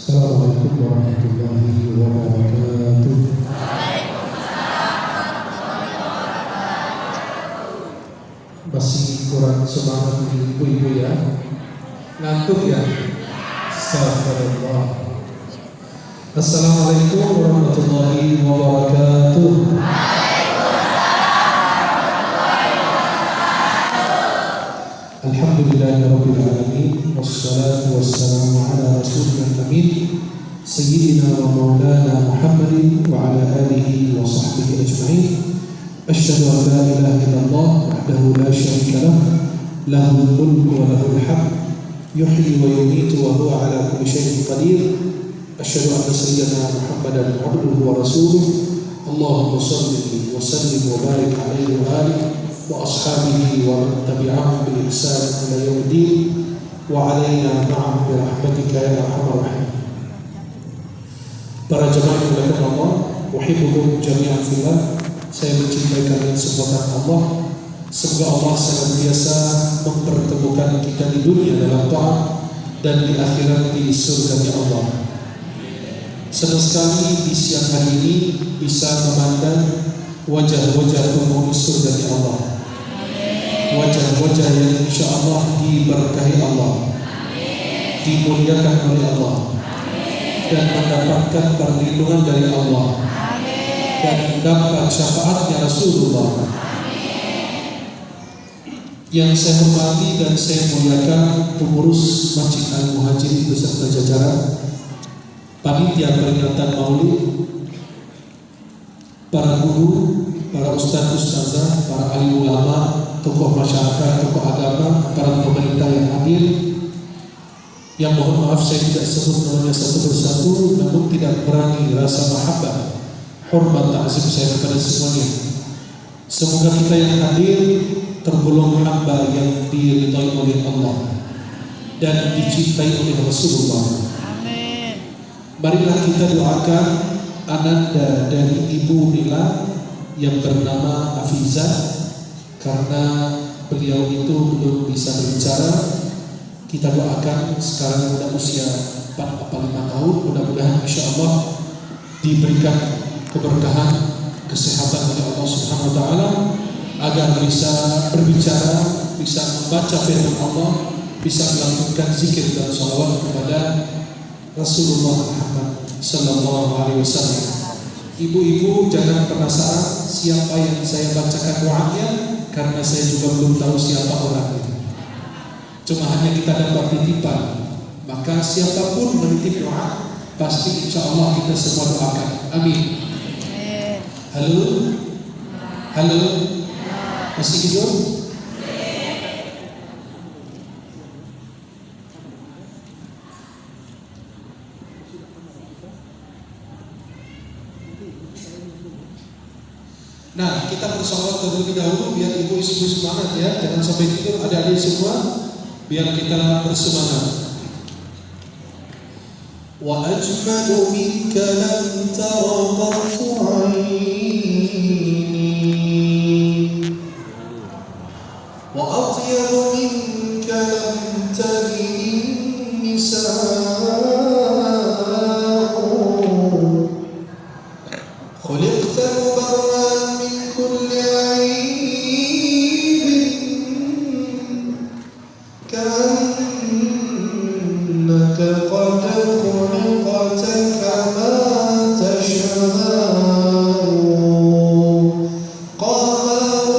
Assalamualaikum warahmatullahi wabarakatuh. Masih kurang semangat ibu-ibu ya? Ngantuk ya? Astagfirullah. Assalamualaikum warahmatullahi wabarakatuh. Alhamdulillahirabbil alamin wassalatu wassalamu ala rasulil amin sayyidina wa maulana Muhammadin wa ala alihi wa sahbihi ajma'in. Asyhadu an la ilaha illallah wahdahu la syarika lah, lahul mulku wa lahul hamd, yuhyi wa yumiitu wa huwa ala kulli syai'in qadir. Asyhadu anna sayyidina Muhammadan abduhu wa rasuluh. Allahumma shalli wa sallim wa barik alaihi wa alihi wa ashabihi wa man tabi'ahum bi ihsan ila yaumiddin wa alaina ma'ahum bi rahmatika ya arhamar rahimin. Para jemaah yang dimuliakan Allah, uhibbukum jami'an fillah. Saya mencintai kalian semua karena Allah. Semoga Allah senantiasa mempertemukan kita di dunia dalam taat dan di akhirat di surga Allah. Senang sekali di siang hari ini bisa memandang wajah-wajah penghuni surga Allah. Wajah-wajah yang insya Allah diberkahi Allah, dimuliakan oleh Allah, dan mendapatkan perlindungan dari Allah, dan mendapat syafaatnya Rasulullah. Yang saya hormati dan saya muliakan pengurus Masjid Al-Muhajirin beserta jajaran, panitia peringatan Maulid, para guru, para ustaz-ustazah, para alim ulama, tokoh masyarakat, tokoh agama, para pemerintah yang hadir. Yang mohon maaf saya tidak sebut namanya satu persatu, namun tidak kurangi rasa mahabbah, hormat, ta'zim saya kepada semuanya. Semoga kita yang hadir tergolong hamba yang diridhai oleh Allah dan dicintai oleh Rasulullah. Amin. Marilah kita doakan ananda dari Ibu Nila yang bernama Afizah, karena beliau itu belum bisa berbicara. Kita doakan sekarang sudah usia 4-5 tahun, mudah-mudahan insya Allah diberikan keberkahan, kesehatan oleh Allah Subhanahu Wa Taala, agar bisa berbicara, bisa membaca firman Allah, bisa melakukan zikir dan salawat kepada Rasulullah Muhammad Sallallahu Alaihi Wasallam. Ibu-ibu jangan penasaran siapa yang saya bacakan doanya, karena saya juga belum tahu siapa orangnya. Cuma hanya kita dapat titipan. Maka siapapun menitip doa, pasti insya Allah kita semua doakan. Amin. Halo? Halo? Masih hidup? Nah, kita bersolawat terlebih dahulu biar ibu semangat ya, jangan sampai tidur. Adik-adik semua, biar kita bersemangat. Wa ajmadu minka lam tara qattu 'aini wa atyabu minka lam talid nisa'u khuliqta mubarran كل عيب كأنك قد خلقت كما تشاء قمر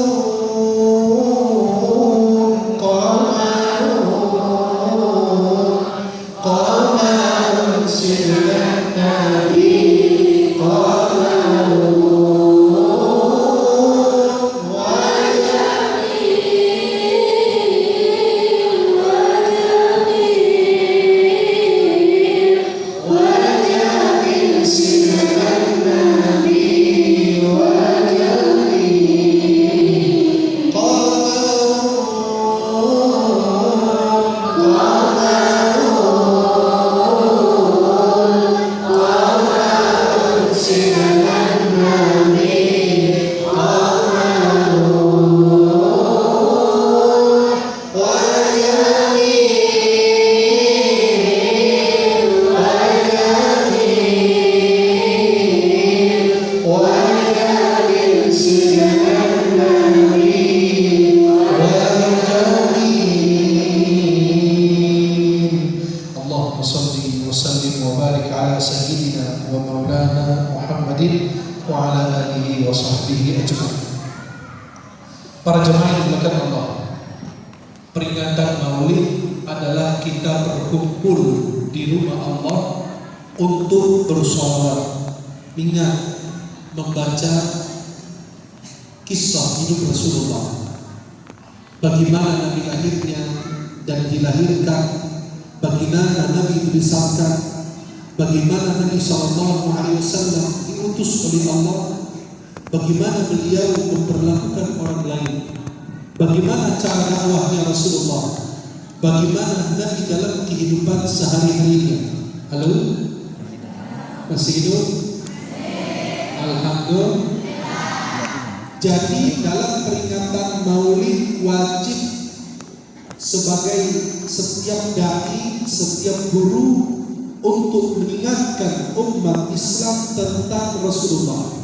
Para jemaah yang dimuliakan Allah, peringatan Maulid adalah kita berkumpul di rumah Allah untuk bersolawat, ingat, membaca kisah hidup Rasulullah, bagaimana Nabi lahirnya dan dilahirkan, bagaimana Nabi dibesarkan, bagaimana Nabi SAW diutus oleh Allah, bagaimana beliau memperlakukan orang lain, bagaimana cara dakwahnya Rasulullah, bagaimana Nabi dalam kehidupan sehari-harinya. Halo? Masih hidup? Alhamdulillah. Jadi dalam peringatan Maulid wajib sebagai setiap dai, setiap guru untuk mengingatkan umat Islam tentang Rasulullah,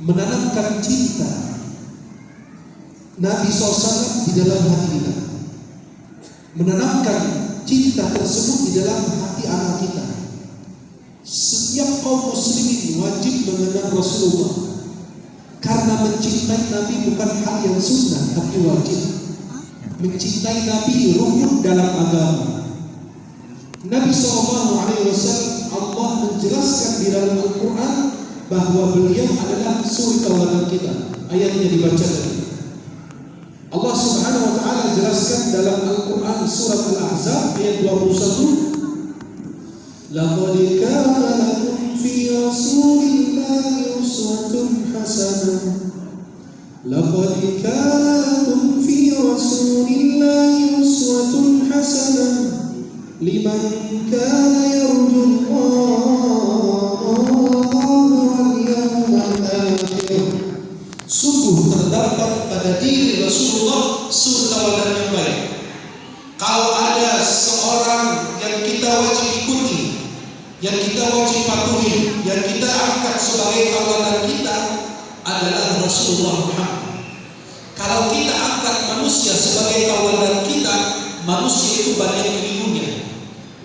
menanamkan cinta Nabi SAW di dalam hati kita, menanamkan cinta tersebut di dalam hati anak kita. Setiap kaum muslimin wajib mengenal Rasulullah, karena mencintai Nabi bukan hal yang sunnah tapi wajib. Mencintai Nabi rukun dalam agama. Nabi SAW, Allah menjelaskan di dalam Al-Quran bahwa beliau adalah suri tauladan kita. Ayatnya dibaca tadi. Allah Subhanahu wa taala jelaskan dalam Al-Quran surat Al-Ahzab ayat 21, laqad kana lakum fi rasulillahi uswatun hasanah. Laqad kana lakum fi rasulillahi uswatun hasanah liman kana yarju sungguh terdapat pada diri Rasulullah suri tauladan yang baik. Kalau ada seorang yang kita wajib ikuti, yang kita wajib patuhi, yang kita angkat sebagai tauladan kita adalah Rasulullah Muhammad. Kalau kita angkat manusia sebagai tauladan kita, manusia itu banyak kelirunya,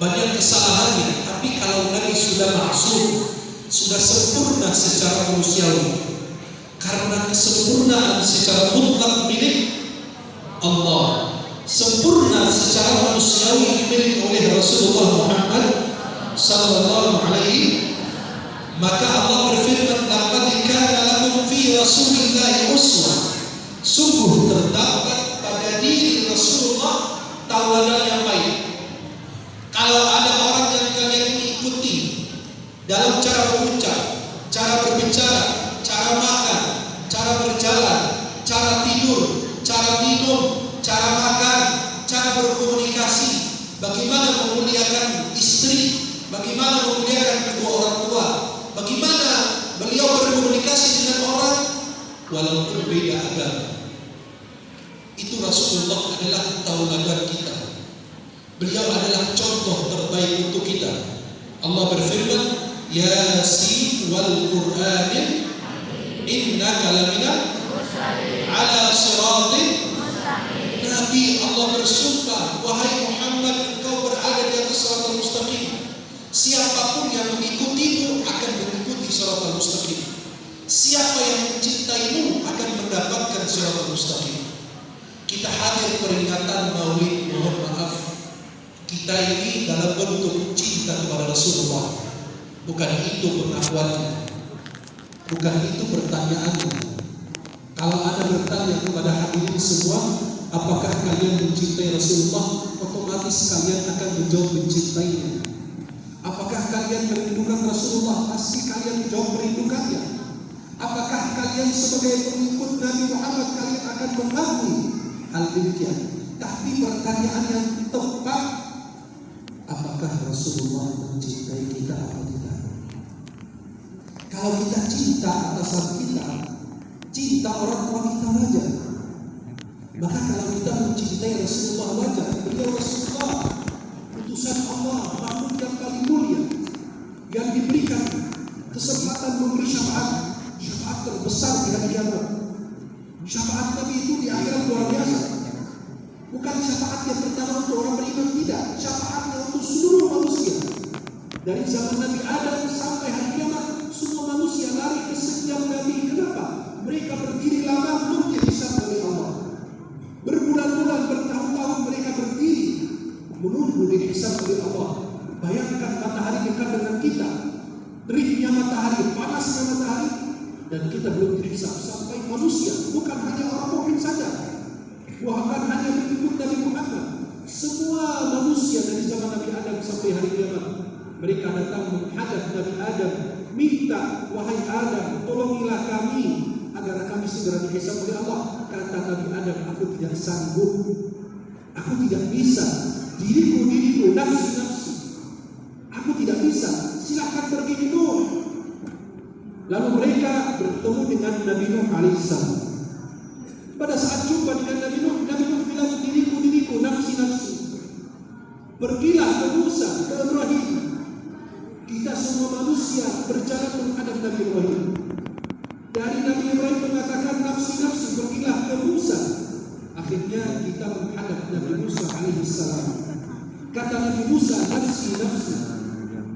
banyak kesalahannya. Tapi kalau Nabi sudah maksum, sudah sempurna secara manusiawi, karena kesempurnaan secara mutlak milik Allah, sempurna secara manusiawi milik oleh Rasulullah Muhammad sallallahu alaihi, maka Allah berfirman, laqad kana lakum fi rasulillahi uswah, sungguh terdapat pada diri Rasulullah tauladan yang baik. Kalau ada orang yang kalian ikuti dalam cara berucap, cara berbicara, cara makan, cara berjalan, cara tidur, cara minum, cara makan, cara berkomunikasi, bagaimana memuliakan istri, bagaimana memuliakan kedua orang tua, bagaimana beliau berkomunikasi dengan orang walaupun beda agama. Itu Rasulullah adalah tauladan kita. Beliau adalah contoh terbaik untuk kita. Allah berfirman, Yasin wal Qur'anil innaka lamina ala siratin. Nabi Allah bersumpah, wahai Muhammad, engkau berada di atas siratal mustaqim. Siapapun yang mengikutimu akan mengikuti siratal mustaqim. Siapa yang mencintaimu akan mendapatkan siratal mustaqim. Kita hadir peringatan Maulid, mohon maaf, kita ini dalam bentuk cinta kepada Rasulullah. Bukan itu pengakuannya, bukan itu pertanyaannya. Kalau Anda bertanya kepada hadirin semua, apakah kalian mencintai Rasulullah? Otomatis kalian akan menjawab mencintainya. Apakah kalian merindukan Rasulullah? Pasti kalian menjawab merindukannya. Apakah kalian sebagai pengikut Nabi Muhammad kalian akan mengakui hal demikian? Tapi pertanyaan yang tepat, apakah Rasulullah mencintai kita atau tidak? Kalau kita cinta atasan kita, cinta orang tua kita wajar. Maka kalau kita mencintai Rasulullah wajar. Beliau Rasulullah, utusan Allah, makhluk yang paling mulia, yang diberikan kesempatan memberi syafaat terbesar di hari kiamat. Syafaat Nabi itu di akhirat luar biasa. Bukan syafaat yang pertama untuk orang beriman, tidak. Syafaatnya untuk seluruh manusia. Dari zaman Nabi Adam sampai hari kiamat, semua manusia lari ke setiap Nabi. Kenapa? Mereka berdiri lama belum dihisab oleh Allah. Dan kita belum dihisab sampai manusia, bukan hanya orang mukmin saja, bukan hanya pengikut Nabi Muhammad. Semua manusia dari zaman Nabi Adam sampai hari kiamat, mereka datang menghadap Nabi Adam, minta, wahai Adam, tolongilah kami agar kami segera dihisab oleh Allah. Kata Nabi Adam, aku tidak sanggup, aku tidak bisa, diriku, nafsi, aku tidak bisa, silahkan pergi ke Nuh. Lalu mereka bertemu dengan Nabi Nuh alaihissalam. Pada saat jumpa dengan Nabi Nuh bilang, diriku, nafsi. Pergilah ke Musa, ke Ibrahim. Kita semua manusia berjalan menghadap Nabi Ibrahim. Dari Nabi Ibrahim mengatakan nafsi, pergilah ke Musa. Akhirnya kita menghadap Nabi Musa alaihissalam. Kata Nabi Musa, nafsi,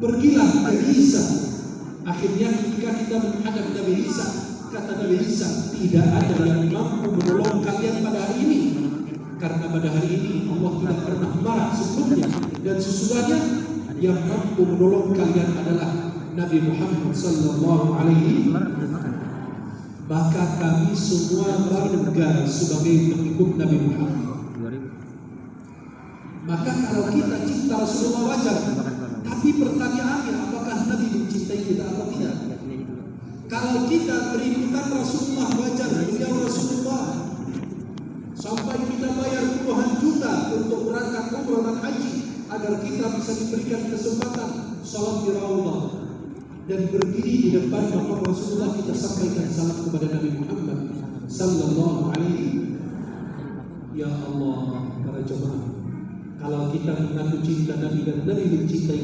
pergilah ke Isa. Akhirnya ketika kita menghadap Nabi Isa, kata Nabi Isa, tidak ada yang mampu menolong kalian pada hari ini, karena pada hari ini Allah tidak pernah marah sebelumnya, dan sesudahnya yang mampu menolong kalian adalah Nabi Muhammad sallallahu alaihi wasallam. Maka kami semua bangga sebagai pengikut Nabi Muhammad. Maka kalau kita cinta Rasulullah wajar, tapi pertanyaannya apakah Nabi mencintai kita atau tidak? Kalau kita merindukan Rasulullah wajar, beliau Rasulullah, sampai kita bayar puluhan juta untuk berangkat umrah dan haji agar kita bisa diberikan kesempatan salat di Raudhah dan berdiri di depan makam Rasulullah, kita sampaikan salam kepada Nabi Muhammad sallallahu alaihi. Ya Allah, para jemaah, kalau kita mengaku cinta Nabi dan Nabi mencintai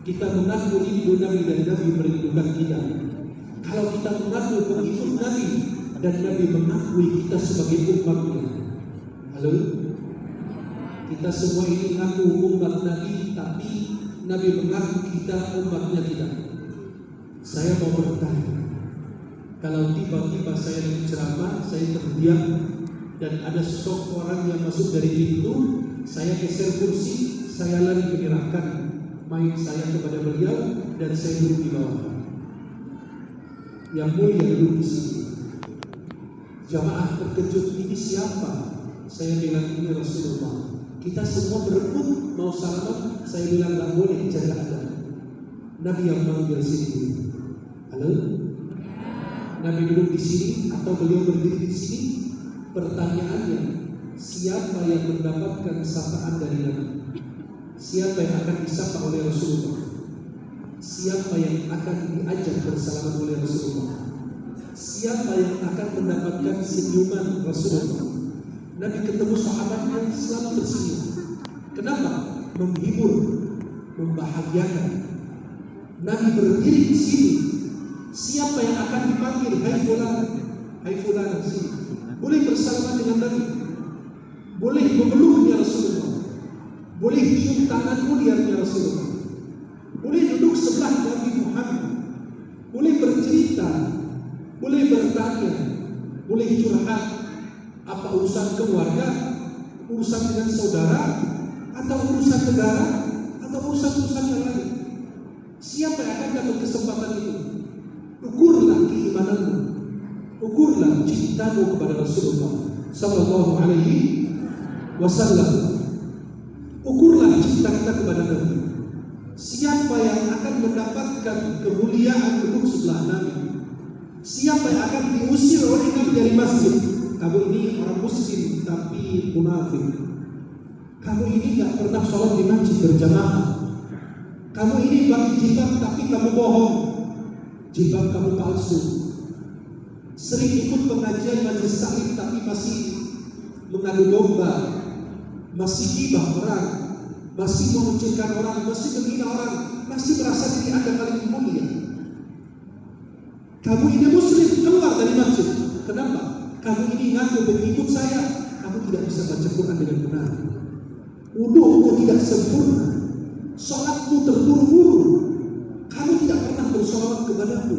kita mengaku rindu Nabi dan Nabi merindukan kita, kalau kita mengaku pengikut Nabi dan Nabi mengakui kita sebagai umatnya. Halo, kita semua ini mengaku umat Nabi, tapi Nabi mengaku kita umatnya kita. Saya mau bertanya, kalau tiba-tiba saya ceramah, saya terdiam dan ada sosok orang yang masuk dari pintu, saya geser kursi, saya lari menyerahkan mic saya kepada beliau dan saya duduk di bawah. Yang mulia duduk di sini. Jamaah terkejut, ini siapa? Saya bilang, ini Rasulullah. Kita semua berebut mau salaman, saya bilang nggak boleh, jaga adab. Nabi yang manggil sini. Halo? Nabi duduk di sini atau beliau berdiri di sini? Pertanyaannya, siapa yang mendapatkan sapaan dari Nabi? Siapa yang akan disapa oleh Rasulullah? Siapa yang akan diajak bersalaman oleh Rasulullah? Siapa yang akan mendapatkan senyuman Rasulullah? Nabi ketemu sahabatnya selalu tersenyum. Kenapa? Menghibur, membahagiakan. Nabi berdiri di sini. Siapa yang akan dipanggil? Hai fulan, sini. Boleh bersalaman dengan Nabi. Boleh memeluknya Rasulullah. Boleh cium tangan mulianya Rasulullah. Boleh duduk sebelah Nabi Muhammad. Boleh bercerita. Boleh bertanya. Boleh curhat. Apa urusan keluarga, urusan dengan saudara, atau urusan negara, atau urusan yang lain. Siapa yang akan dapat kesempatan itu? Ukurlah keimananmu, ukurlah cintamu kepada Rasulullah sallallahu alaihi wasallam. Ukurlah cinta kita kepada Nabi. Siapa yang akan mendapatkan kemuliaan duduk sebelah Nabi? Siapa yang akan diusir oleh Nabi dari masjid? Kamu ini orang muslim tapi munafik. Kamu ini gak pernah sholat di masjid berjamaah. Kamu ini pakai jilbab tapi kamu bohong. Jilbab kamu palsu. Sering ikut pengajian majelis taklim tapi masih mengadu domba, masih gibah orang, masih mengucilkan orang, masih menghina orang, masih merasa diri Anda paling mulia. Kamu ini muslim, keluar dari masjid. Kenapa? Kamu ini ngaku pengikut saya, kamu tidak bisa baca Quran dengan benar. Wudu'mu tidak sempurna, sholatmu terburu-buru, kamu tidak pernah bersolawat kepadaku.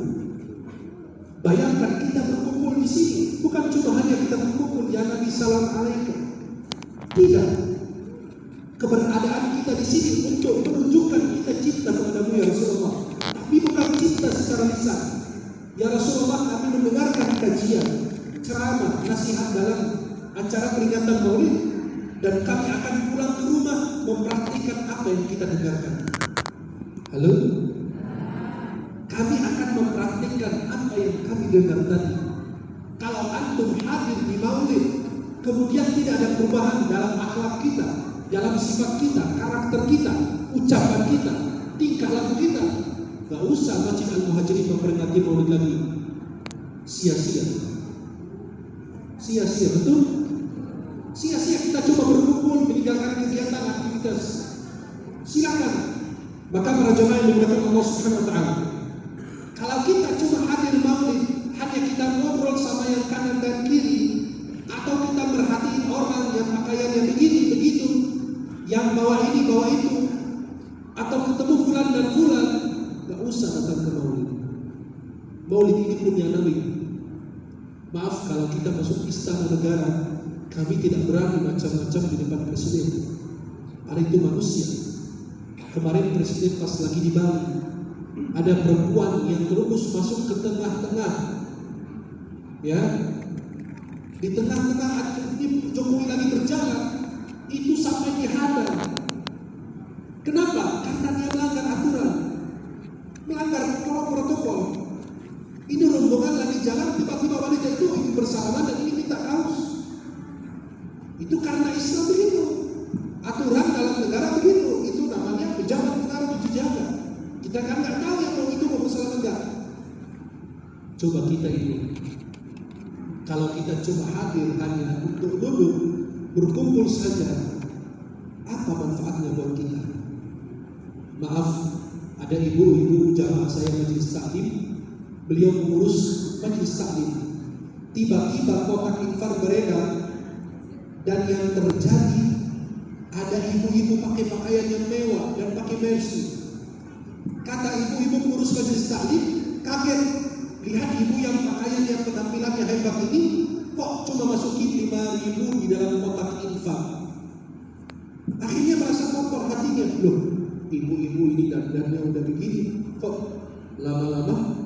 Bayangkan kita berkumpul di sini, bukan cuma hanya kita berkumpul ya Nabi salam alaikum. Tidak, keberadaan kita di sini untuk menunjukkan kita cinta kepadamu ya Rasulullah, tapi bukan cinta secara lisan, Ya Rasulullah, kami mendengarkan kajian, ceramah, nasihat dalam acara peringatan Maulid, dan kami akan pulang ke rumah mempraktikkan apa yang kita dengarkan. Halo? Kami akan mempraktikkan apa yang kami dengar tadi. Kalau antum hadir di Maulid, kemudian tidak ada perubahan dalam akhlak kita, dalam sifat kita, karakter kita, ucapan kita, tingkah laku kita, gak usah Masjid Al-Muhajirin memperingati Maulid lagi. Sia-sia. Sia-sia, betul? Sia-sia kita coba berkumpul meninggalkan kegiatan aktivitas. Silakan. Maka para jemaah yang dimuliakan Allah Subhanahu wa taala, kalau kita cuma hadir Maulid, hanya kita ngobrol sama yang kanan dan kiri, atau kita merhatiin orang yang pakaiannya begini begitu, yang bawa ini bawa itu, atau ketemu fulan dan fulan, gak usah datang ke Maulid. Maulid ini punya Nabi. Maaf kalau kita masuk istana negara, kami tidak berani macam-macam di depan presiden. Ada itu manusia. Kemarin presiden pas lagi di Bali, ada perempuan yang terus masuk ke tengah-tengah, ya, di tengah-tengah akhirnya Jokowi lagi berjalan, itu sampai dihadang. Kenapa? Karena dia melanggar aturan, melanggar protokol. Ini rombongan lagi jalan, tiba-tiba wanita itu ingin bersalaman dan ini minta kaos. Itu karena Islam begitu, aturan dalam negara begitu. Itu namanya pejabat negara itu dijaga. Kita kan nggak tahu yang mau itu mau bersalaman enggak. Coba kita ini, kalau kita cuma hadir hanya untuk duduk berkumpul saja, apa manfaatnya buat kita? Maaf, ada ibu-ibu jamaah saya majelis taklim, beliau mengurus majelis taklim. Tiba-tiba kotak infak beredar, dan yang terjadi ada ibu-ibu pakai pakaian yang mewah dan pakai mercy. Kata ibu-ibu mengurus majelis taklim, kaget lihat ibu yang pakaian yang penampilannya hebat ini kok cuma masukin 5.000 di dalam kotak infak. Akhirnya merasa kotor hatinya, loh ibu-ibu ini dandannya udah begini, kok lama-lama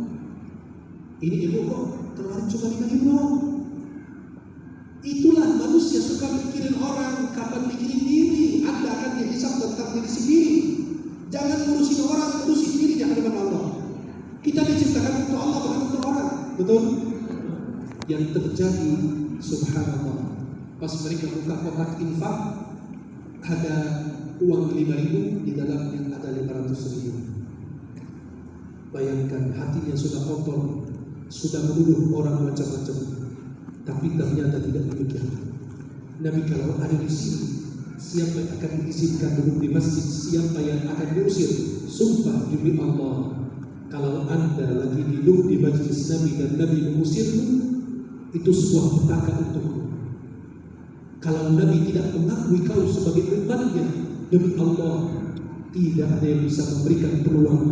ini ibu kok keluar cuma 5.000. Itulah manusia suka mikirin orang, kapan mikirin diri. Anda akan dihisab tentang diri sendiri. Jangan ngurusin orang, ngurusin diri di hadapan Allah. Kita diciptakan untuk Allah, bukan untuk orang. Betul? Yang terjadi, subhanallah, pas mereka buka kotak infak, ada uang 5.000, di dalamnya ada 500.000. Bayangkan, hatinya sudah kotor, sudah menuduh orang macam-macam, tapi ternyata tidak demikian. Nabi kalau ada di sini, siapa yang akan diizinkan duduk di masjid, siapa yang akan diusir? Sumpah demi Allah, kalau Anda lagi duduk di majelis Nabi dan Nabi mengusirmu, itu sebuah petaka untukmu. Kalau Nabi tidak mengakui kau sebagai umatnya, demi Allah, tidak ada yang bisa memberikan peluang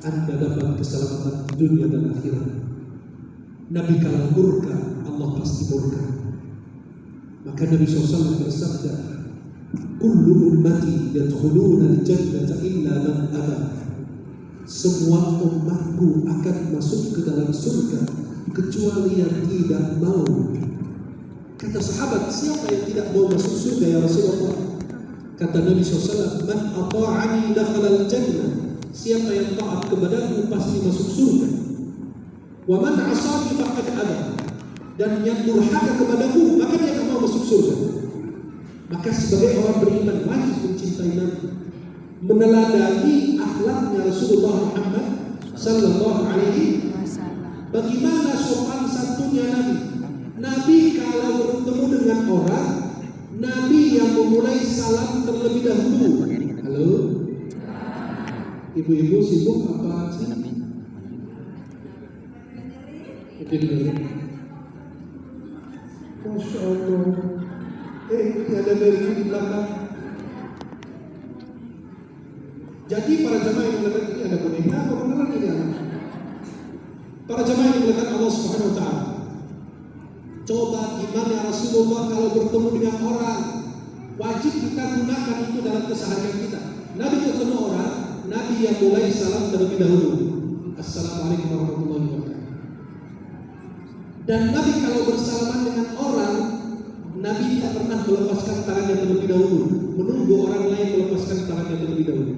Anda dapat keselamatan dunia dan akhirat. Nabi kalau murka, Allah pasti murka. Maka Nabi SAW bersabda, kullu ummati yadkhuluna al-jannata illa man aba. Semua umatku akan masuk ke dalam surga kecuali yang tidak mau. Kata sahabat, siapa yang tidak mau masuk surga ya Rasulullah? Kata Nabi SAW, man ata'ani dakhala al-jannah. Siapa yang taat kepadaku pasti masuk surga. Wa man 'asani faqad aba. Dan yang durhaka kepadaku, maka dia tidak mau masuk surga. Maka sebagai orang beriman wajib mencintai Nabi, meneladani akhlaknya Rasulullah Muhammad sallallahu alaihi wasallam. Bagaimana sopan santunnya Nabi? Nabi kalau bertemu dengan orang, Nabi yang memulai salam terlebih dahulu. Halo? Ibu-ibu sibuk apa sih? Masya Allah. Ini ada dari di belakang. Jadi para jamaah yang melihat ini ada boneka apa beneran ini? Para jamaah yang melihat Allah Subhanahu Wa Taala. Coba gimana Rasulullah kalau bertemu dengan orang, wajib kita gunakan itu dalam keseharian kita. Nabi ketemu orang, Nabi yang mulai salam terlebih dahulu. Assalamualaikum warahmatullahi wabarakatuh. Dan Nabi kalau bersalaman dengan orang, Nabi tidak pernah melepaskan tangannya terlebih dahulu, menunggu orang lain melepaskan tangannya terlebih dahulu.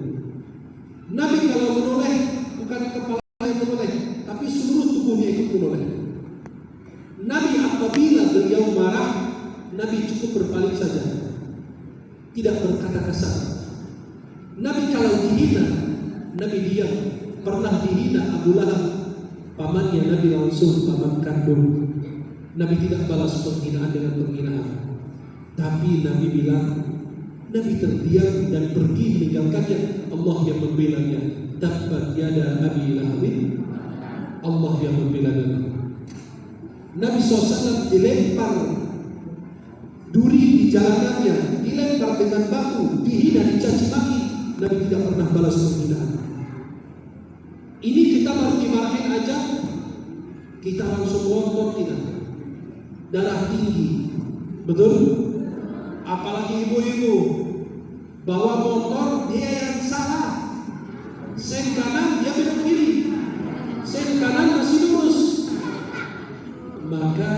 Nabi kalau menoleh, bukan kepala yang menoleh, tapi seluruh tubuhnya ikut menoleh. Nabi apabila beliau marah, Nabi cukup berpaling saja, tidak berkata kasar. Nabi kalau dihina, Nabi diam. Pernah dihina Abu Lahab, pamannya Nabi langsung paman kandung. Nabi tidak balas penghinaan dengan penghinaan, tapi Nabi bilang, Nabi terdiam dan pergi meninggalkannya. Allah yang membelanya. Tabbat yada Abi Lahab, Allah yang membela Nabi. Nabi SAW dilempar duri di jalanannya, dilempar dengan batu, dihina, dicaci maki. Nabi tidak pernah balas penghinaan. Ini kita baru dimarahin aja, kita langsung ngotot tidak, darah tinggi, betul? Apalagi ibu-ibu bawa motor, dia yang salah, sen kanan dia belok kiri, sen kanan masih lurus, maka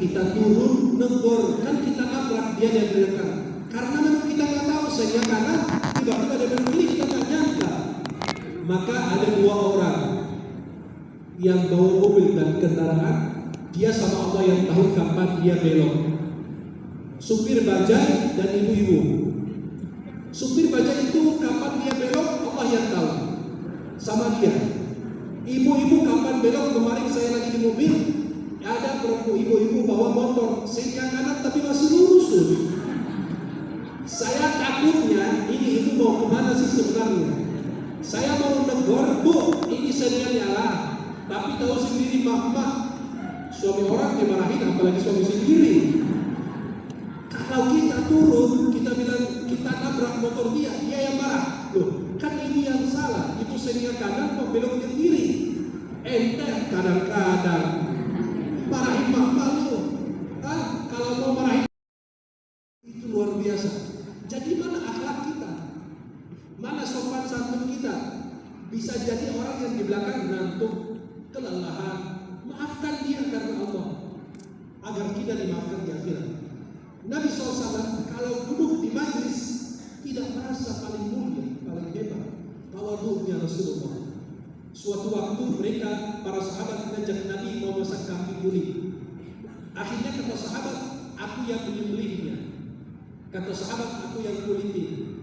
kita turun negor, kan kita nabrak dia yang belakang, karena memang kita nggak tahu sennya kanan, tiba-tiba dia belok kiri, kita nggak nyangka. Maka ada dua orang yang bawa mobil dan kendaraan, dia sama Allah yang tahu kapan dia belok. Supir bajai dan ibu-ibu. Supir bajai itu kapan dia belok, Allah yang tahu, sama dia. Ibu-ibu kapan belok, kemarin saya lagi di mobil, ada perempuan ibu-ibu bawa motor, sen kanan tapi masih lurus tuh. Saya takutnya ini ibu mau kemana sih sebenarnya? Saya mau negor, Bu, ini sennya nyala, tapi tahu sendiri mak-mak, suami orang dimarahin, apalagi suami sendiri. Kalau kita turun, kita bilang kita nabrak motor dia yang marah. Loh, kan ini yang salah, itu sennya kanan kok belok ke kiri. Ente kadang-kadang marahin mak-mak lu. Kalau mau marahin itu luar biasa. Jadi mana akhlak kita? Mana sopan santun kita? Bisa jadi orang yang di belakang ngantuk, kelelahan, maafkan dia karena Allah, agar kita dimaafkan di akhirat. Nabi SAW kalau duduk di majlis tidak merasa paling mulia, paling hebat, tawadhu'nya Rasulullah. Suatu waktu mereka, para sahabat mengajak Nabi mau masak kambing kuning. Akhirnya kata sahabat, aku yang menyembelihnya. Kata sahabat, aku yang kulitin.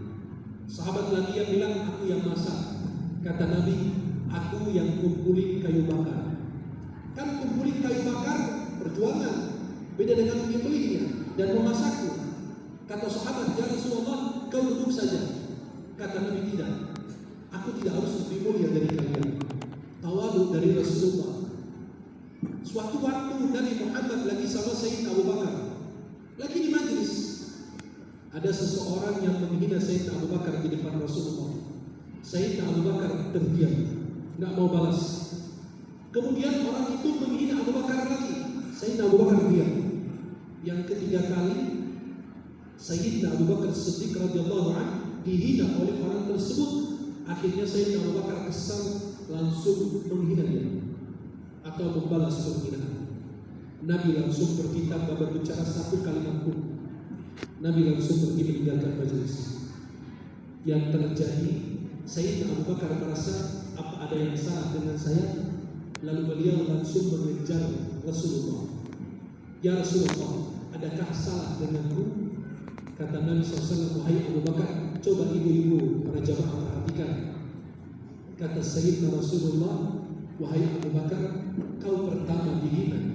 Sahabat lagi yang bilang, aku yang masak. Kata Nabi, aku yang kumpulin kayu bakar. Kan kumpulin kayu bakar perjuangan, beda dengan menyembelihnya dan memasaknya. Kata sahabat, ya Rasulullah, kau duduk saja. Kata Nabi, tidak, aku tidak harus lebih mulia dari kalian. Tawadhu dari Rasulullah. Suatu waktu Nabi Muhammad lagi sama Sayyidina Abu Bakar, lagi di majlis. Ada seseorang yang menghina Sayyidina Abu Bakar di depan Rasulullah. Sayyidina Abu Bakar terdiam, nggak mau balas. Kemudian orang itu menghina Abu Bakar lagi. Sayyidina Abu Bakar diam. Yang ketiga kali, Sayyidina Abu Bakar Siddiq radhiyallahu anhu dihina oleh orang tersebut. Akhirnya Sayyidina Abu Bakar kesal, langsung menghina dia atau membalas penghinaan. Nabi langsung pergi tanpa berbicara satu kalimat pun. Nabi langsung pergi meninggalkan majelis. Yang terjadi, Sayyidina Abu Bakar merasa apa ada yang salah dengan saya, lalu beliau langsung mengejar Rasulullah. Ya Rasulullah, adakah salah denganku? Kata Nabi SAW, wahai Abu Bakar, coba ibu-ibu para jamaah perhatikan. Kata Sayyidina Rasulullah, wahai Abu Bakar, kau pertama dihina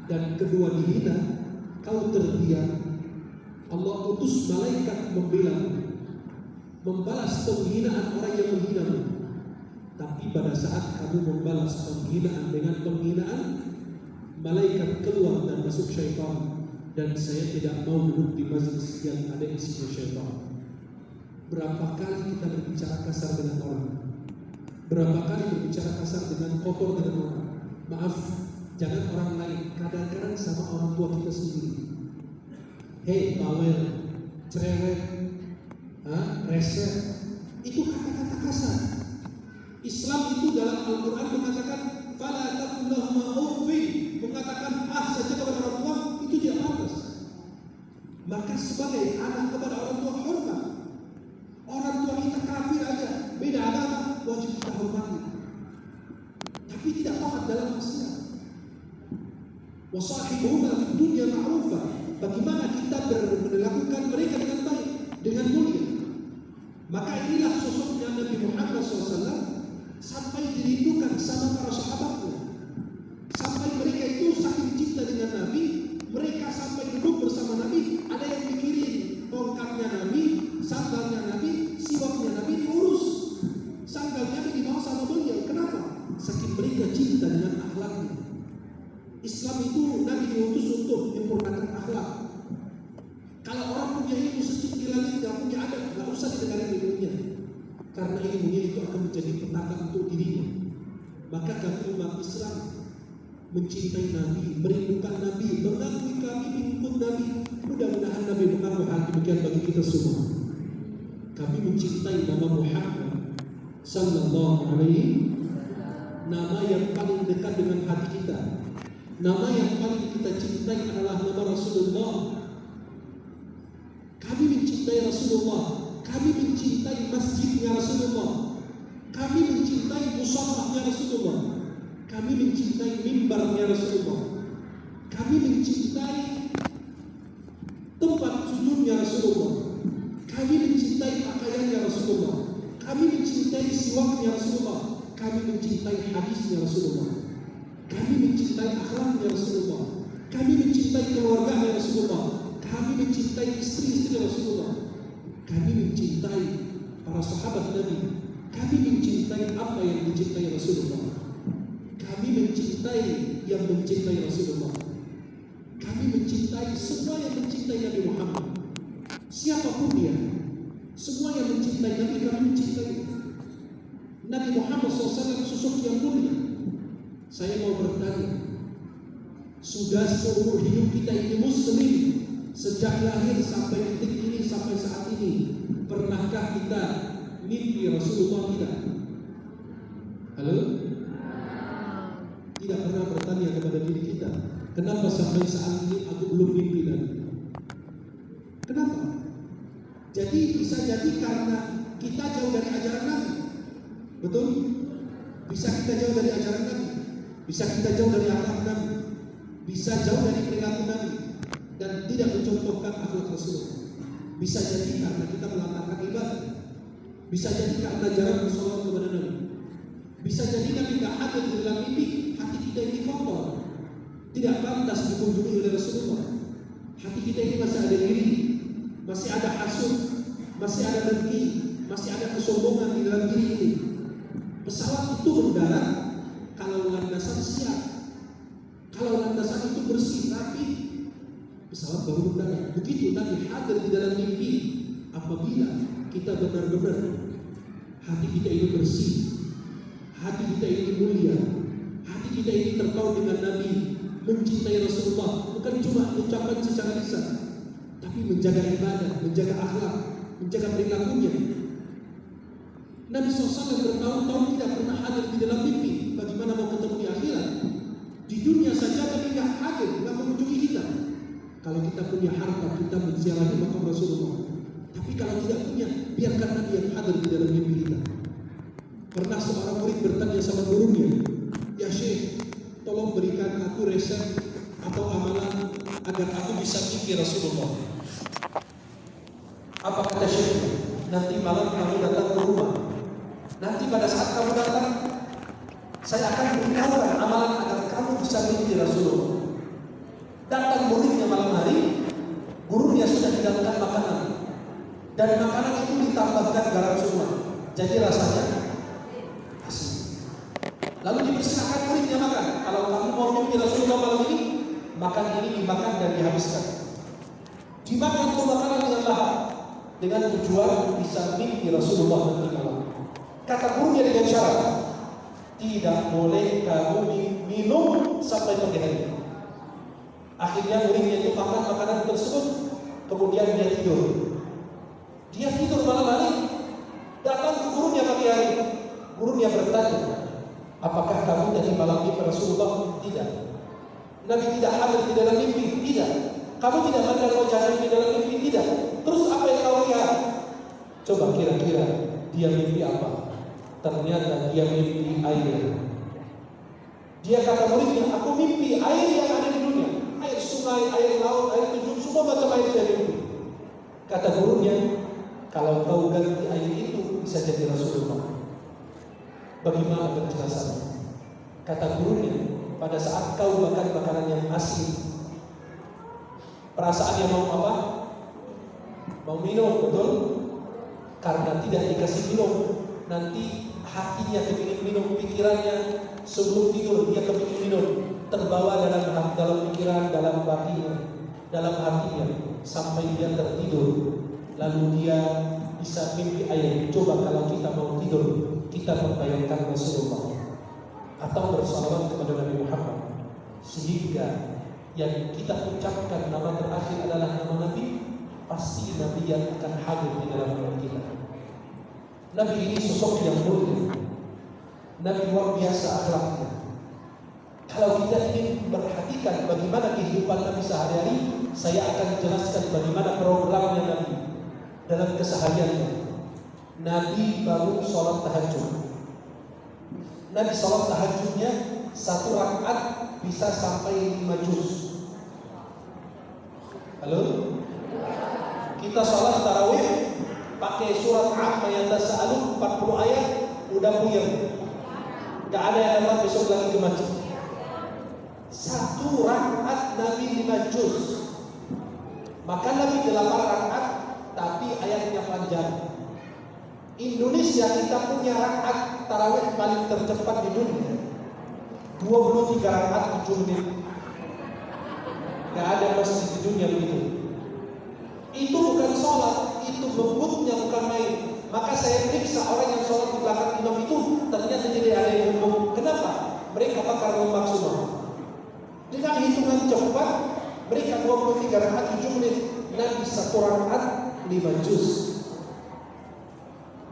dan kedua dihina, kau terdiam. Allah utus malaikat membela, membalas penghinaan orang yang menghinamu. Tapi pada saat kamu membalas penghinaan dengan penghinaan, malaikat keluar dan masuk syaitan, dan saya tidak mau duduk di majlis yang ada isinya syaitan. Berapa kali kita berbicara kasar dengan orang? Berapa kali berbicara kasar dengan kotor dengan orang? Maaf, jangan orang lain, kadang-kadang sama orang tua kita sendiri. Hei, bawel, cerewet, reset, itu kata-kata kasar. Islam itu dalam Al-Quran mengatakan, "Fala taqul lahuma uffin." mengatakan saja kepada orang tua itu tidak pantas. Maka sebagai anak kepada orang tua hormat. Orang tua kita kafir aja, beda agama, wajib kita hormati. Tapi tidak taat dalam maksiat. Wa sahibuhuma fid dunya ma'rufa. Bagaimana kita melakukan mereka dengan baik, dengan mulia. Maka inilah sosoknya Nabi Muhammad SAW sampai dirindukan sama para sahabatnya. Sampai mereka itu saking cinta dengan Nabi, mereka sampai duduk bersama Nabi, ada yang mikirin tongkatnya Nabi, sandalnya Nabi, siwaknya Nabi diurus. Sandalnya Nabi dibawa sama beliau. Kenapa? Saking mereka cinta dengan akhlaknya. Islam itu Nabi diutus untuk menyempurnakan akhlak. Kalau orang punya ilmu setinggi langit, gak punya adab, gak usah didengarin ilmunya. Karena ilmunya itu akan menjadi petaka untuk dirinya. Maka kami umat Islam mencintai Nabi, merindukan Nabi, mengakui kami pengikut Nabi. Mudah-mudahan Nabi mengaku hal demikian bagi kita semua. Kami mencintai nama Muhammad Sallallahu Alaihi, nama yang paling dekat dengan hati kita. Nama yang paling kita cintai adalah nama Rasulullah. Kami mencintai Rasulullah. Kami mencintai masjidnya Rasulullah. Kami mencintai musallahnya Rasulullah. Kami mencintai mimbarnya Rasulullah. Kami mencintai tempat sujudnya Rasulullah. Kami mencintai pakaiannya Rasulullah. Kami mencintai siwaknya Rasulullah. Kami mencintai hadisnya Rasulullah. Kami mencintai akhlaknya Rasulullah. Kami mencintai keluarganya Rasulullah. Kami mencintai istri-istri Rasulullah. Kami mencintai para sahabat Nabi. Kami mencintai apa yang dicintai Rasulullah. Kami mencintai yang mencintai Rasulullah. Kami mencintai semua yang mencintai Nabi Muhammad. Siapapun dia, semua yang mencintai Nabi, kami mencintai. Nabi Muhammad SAW sosok yang mulia. Saya mau bertanya, sudah seumur hidup kita ini muslim, sejak lahir sampai detik ini, sampai saat ini, pernahkah kita mimpi Rasulullah tidak? Halo? Tidak pernah bertanya kepada diri kita, kenapa sampai saat ini aku belum mimpi Nabi? Kenapa? Jadi bisa jadi karena kita jauh dari ajaran Nabi. Betul? Bisa kita jauh dari ajaran Nabi. Bisa kita jauh dari akhlak Nabi. Bisa jauh dari perilaku Nabi dan tidak mencontohkan akhlak Rasulullah. Bisa jadi karena kita melantarkan ibadah. Bisa jadi karena jarang bersolat kepada Nabi. Bisa jadi Nabi tidak hadir di dalam mimpi, hati kita ini kotor, tidak pantas dikunjungi oleh Rasulullah. Hati kita ini masih ada iri, masih ada hasud, masih ada dengki, masih ada kesombongan di dalam diri ini. Pesawat itu mendarat kalau landasan siap, kalau landasan itu bersih, rapi, pesawat baru mendarat. Begitu Nabi hadir di dalam mimpi. Apabila kita benar-benar hati kita ini bersih, hati kita ini mulia, hati kita ini terpaut dengan Nabi, mencintai Rasulullah, bukan cuma ucapan secara lisan, tapi menjaga ibadah, menjaga akhlak, menjaga perilakunya. Nabi SAW bertahun-tahun tidak pernah hadir di dalam mimpi. Bagaimana mau ketemu di akhirat? Di dunia saja Nabi tidak hadir, tidak mengunjungi kita. Kalau kita punya harta, kita menziarahi makam Rasulullah. Tapi kalau tidak punya, biarkan Nabi yang hadir di dalam mimpi kita. Pernah seorang murid bertanya sama gurunya, "Ya Syekh, tolong berikan aku resep atau amalan agar aku bisa mimpi Rasulullah." Apa kata Syekh? "Nanti malam kamu datang ke rumah. Nanti pada saat kamu datang, saya akan beritahukan amalan agar kamu bisa mimpi Rasulullah." Datang muridnya malam hari, gurunya sudah hidangkan makanan, dan makanan itu ditambahkan garam semua, jadi rasanya asin. Lalu dipersilakan muridnya makan. Kalau kamu mau mimpi Rasulullah malam ini, makan ini dimakan dan dihabiskan. Dimakan itu makanan dengan lahap, dengan tujuan bisa mimpi Rasulullah nanti malam. Kata gurunya dengan syarat, tidak boleh kamu minum sampai pagi hari. Akhirnya muridnya itu makan makanan tersebut, kemudian dia tidur. Dia tidur malam hari, datang ke gurunya pagi hari. Gurunya bertanya, "Apakah kamu tadi malam mimpi Rasulullah?" "Tidak." Nabi tidak hadir di dalam mimpi? Tidak. Kamu tidak mandang wajah Nabi di dalam mimpi? Tidak. Terus apa yang kau lihat? Coba kira-kira dia mimpi apa? Ternyata dia mimpi air. Dia kata muridnya, aku mimpi air yang ada di dunia. Air sungai, air laut, air terjun, semua macam air saya mimpi. Kata gurunya, kalau kau ganti air itu bisa jadi Rasulullah. Bagaimana penjelasannya? Kata gurunya, pada saat kau makan makanan yang asli, perasaannya mau apa? Mau minum, betul? Karena tidak dikasih minum, nanti hatinya kepingin minum, pikirannya sebelum tidur dia kepingin minum, terbawa dalam pikiran, dalam hatinya sampai dia tertidur, lalu dia bisa mimpi air. Coba kalau kita mau tidur, kita membayangkan Rasulullah atau bersalawat kepada Nabi Muhammad, sehingga yang kita ucapkan nama terakhir adalah nama Nabi, pasti Nabi yang akan hadir di dalam hati kita. Nabi ini sosok yang mulia, Nabi luar biasa akhlaknya. Kalau kita ingin memperhatikan bagaimana kehidupan Nabi sehari-hari, saya akan jelaskan bagaimana programnya Nabi dalam kesehariannya. Nabi baru sholat tahajud. Nabi sholat tahajudnya 1 rakaat bisa sampai 5 juz. Halo? Kita sholat tarawih pakai surat Amma yang tasa'alun 40 ayat, udah puyeng. Gak ada yang dapat besok lagi ke masjid. 1 rakaat Nabi 5 juz. Maka Nabi 8 rakaat tapi ayatnya panjang. Indonesia kita punya rakaat tarawih paling tercepat di dunia, 23 rakaat 7 menit. Gak ada masjid di dunia begitu. Itu bukan sholat, itu bebutnya bukan main. Maka saya periksa orang yang sholat di belakang imam itu, ternyata tidak ada yang bebut. Kenapa? Mereka bakar lemak semua. Dengan hitungan cepat, mereka 23 rakaat 7 menit. Nabi 1 rakaat 5 juz.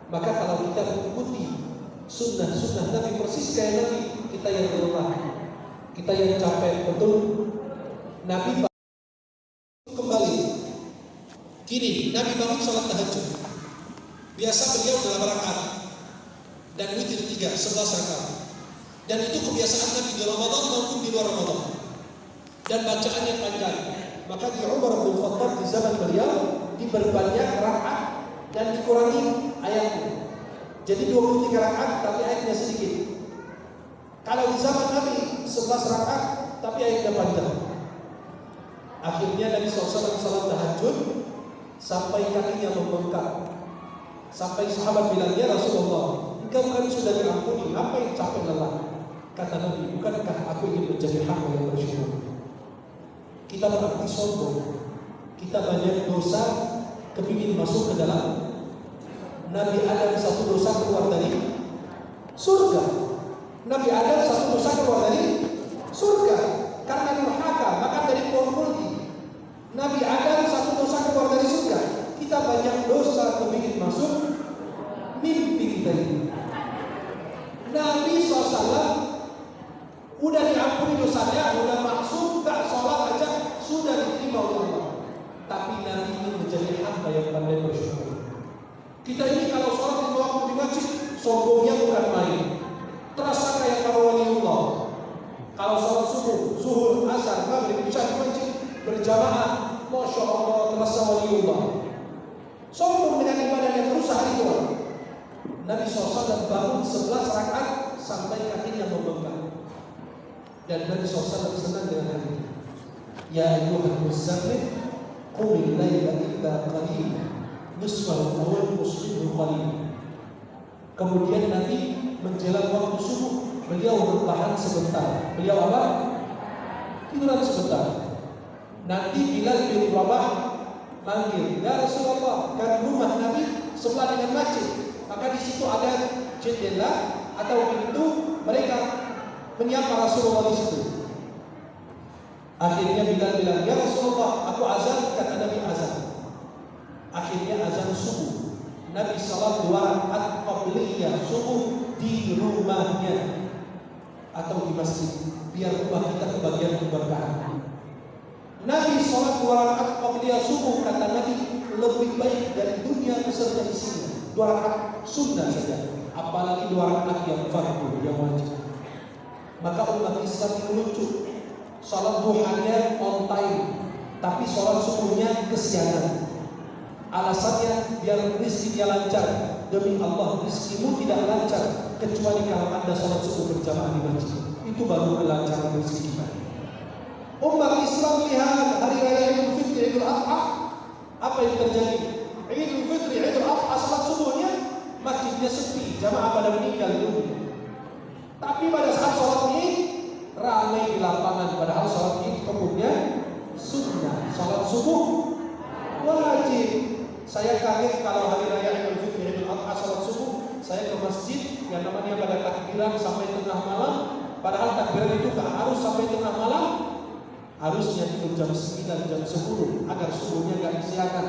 Maka kalau kita mengikuti sunnah Nabi persis kayak Nabi, kita yang lelah, kita yang capek, betul? Nabi kembali. Kini Nabi bangun sholat tahajud. Biasa beliau 8 rakaat dan witir 3, 11 rakaat. Dan itu kebiasaan Nabi di Ramadan maupun di luar Ramadan. Dan bacaannya panjang. Maka di Umar bin Khattab di zaman beliau diperbanyak rakaat dan dikurangi ayatnya. Jadi 23 rakaat tapi ayatnya sedikit. Kalau di zaman Nabi 11 rakaat tapi ayatnya panjang. Akhirnya Nabi SAW salat tahajud sampai kakinya membengkak. Sampai sahabat bilang, ya Rasulullah, engkau kan sudah diampuni, apa yang capek lelah? Kata Nabi, bukankah aku ingin menjadi hamba yang bersyukur? Kita berarti sombong. Kita banyak dosa, kepingin masuk ke dalam. Nabi Adam 1 dosa keluar dari surga. Nabi Adam 1 dosa keluar dari surga karena durhaka, maka dari pohon mulki. Nabi Adam 1 dosa keluar dari surga. Kita banyak dosa kepingin masuk mimpi kita ini. Nabi SAW udah diampuni dosanya, udah maksud, gak sholat aja sudah diterima oleh Allah. Tapi Nabi ini menjadi hamba yang pandai bersyukur. Kita ini kalau sholat di waktu di masjid, sombongnya bukan main. Terasa kayak para waliullah. Kalau sholat subuh, zuhur, asar, maghrib, isya di masjid berjamaah, masya Allah terasa waliullah. Sombong dengan ibadah yang berusaha itu. Nabi SAW bangun 11 rakaat sampai kakinya membengkak. Dan Nabi SAW senang dengan hal itu. Ya ayyuhal muzammil, qumil laila illa qalila, nisfahu aw inqushu qalila. Kemudian Nabi menjelang waktu subuh, beliau bertahan sebentar. Beliau apa? Tiduran sebentar. Nanti Bilal bin Rabah manggil, ya Rasulullah, kan rumah Nabi sebelah dengan masjid. Maka di situ ada jendela atau pintu, mereka menyapa Rasulullah di situ. Akhirnya Bilal bilang, ya Rasulullah, aku azan, kata Nabi azan. Akhirnya azan subuh. Nabi salat 2 rakaat qabliyah subuh di rumahnya atau di masjid. biar rumah kita kebagian keberkahan. Nabi sholat 2 rakaat qabliyah subuh, kata Nabi, lebih baik dari dunia beserta isinya. 2 rakaat sunnah saja, apalagi 2 rakaat yang fardu, yang wajib. Maka umat Islam ini lucu, sholat duhanya on time, tapi sholat subuhnya kesiangan. Alasannya biar rizkinya lancar. Demi Allah, rizkimu tidak lancar kecuali kalau Anda sholat subuh berjamaah di masjid. Itu baru kelancaran rezeki kita. Umat Islam lihat hari raya Idul Fitri, Idul Adha, apa yang terjadi? Idul Fitri, Idul Adha, sholat subuhnya masjidnya sepi, jamaah pada meninggal dunia. Tapi pada saat sholat Id ramai di lapangan, padahal sholat Id kemudian sunnah, sholat subuh wajib. Saya kaget kalau hari raya Idul Fitri, Idul Adha, sholat subuh, saya ke masjid yang namanya pada takbiran sampai tengah malam. Padahal takbiran itu tak harus sampai tengah malam, harusnya tidur jam 9, jam 10 agar subuhnya gak disiakan.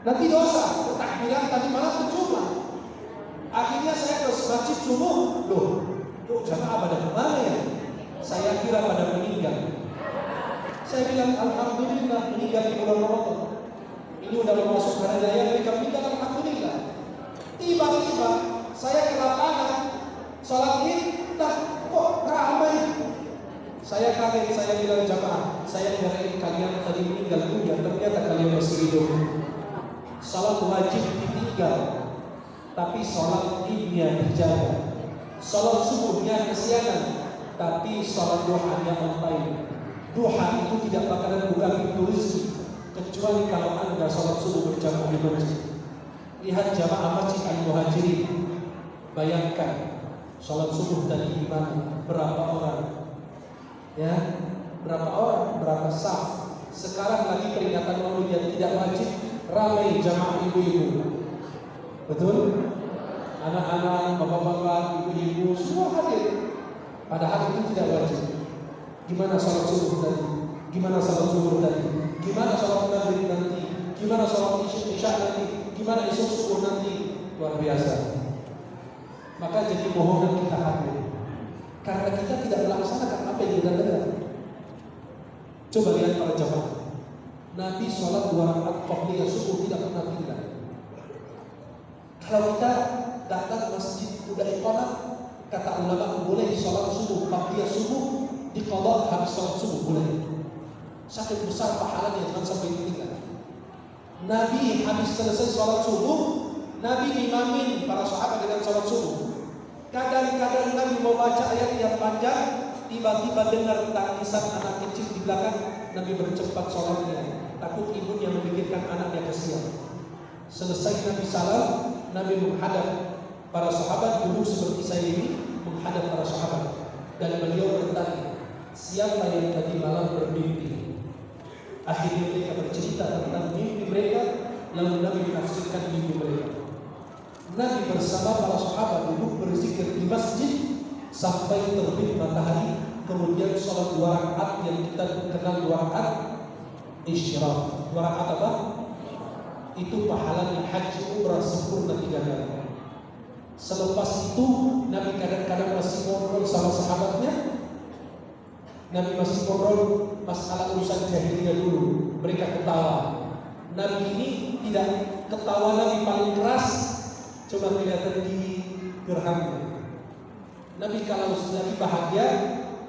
Nanti dosa, takbiran tadi malam percuma. Akhirnya saya ke masjid subuh, loh jamaah pada kemana ya? Saya kira pada meninggal. Saya bilang alhamdulillah meninggal di bulan Ramadan. Ini udah mau masuk hari raya, mereka meninggal, alhamdulillah. Tiba-tiba saya ke lapangan sholat Id, kok ramai? Saya kaget, saya bilang jamaah, saya kira kalian tadi meninggal dunia, ternyata kalian masih hidup. Salat wajib ditinggal, tapi sholat Idnya dijaga. Sholat subuhnya kesiangan, tapi sholat duhanya on time. Duha itu tidak bakalan buka pintu rezeki kecuali kalau Anda sholat subuh berjamaah di masjid. Lihat jamaah masjid Al-Muhajirin, bayangkan sholat subuh tadi di mana? Berapa orang? Ya, berapa orang? Berapa saf? Sekarang lagi peringatan Maulid yang tidak wajib, ramai jamaah ibu-ibu. Betul? Anak-anak, bapak-bapak, ibu-ibu semua hadir. Padahal itu tidak wajib. Gimana sholat subuh tadi? Gimana sholat zuhur tadi? Gimana sholat maghrib nanti? Gimana sholat isya nanti? Gimana isya subuh nanti? Luar biasa. Maka jadi bohongan kita hadir karena kita tidak melaksanakan apa yang kita dengar. Coba lihat para jamaah, Nabi sholat 2 rakaat qabliyah subuh tidak pernah tinggal. Kalau kita datang masjid udah iqamah, kata ulama boleh sholat subuh qabliyah subuh diqadha habis sholat subuh boleh. Sakit besar pahalanya, jangan sampai ditinggal. Nabi habis selesai sholat subuh, Nabi imamin para sahabat dengan sholat subuh. Kadang-kadang Nabi mau baca ayat yang panjang, tiba-tiba dengar tangisan anak kecil di belakang, Nabi bercepat sholatnya, takut ibunya memikirkan anaknya kesian. Selesai Nabi salam, Nabi menghadap para sahabat duduk seperti saya ini, menghadap para sahabat, dan beliau bertanya, siapa yang tadi malam bermimpi? Akhirnya mereka bercerita tentang mimpi mereka, lalu Nabi menafsirkan mimpi mereka. Nabi bersama para sahabat duduk berzikir di masjid sampai terbit matahari, kemudian sholat 2 rakaat yang kita kenal 2 rakaat isyraq. 2 rakaat apa? Itu pahalanya haji umrah sempurna 3 kali. Selepas itu Nabi kadang-kadang masih ngobrol sama sahabatnya. Nabi masih ngobrol masalah urusan jahiliyah dulu. Mereka ketawa. Nabi ini tidak ketawa Nabi paling keras, coba kelihatan di gerhamnya. Nabi kalau sedang bahagia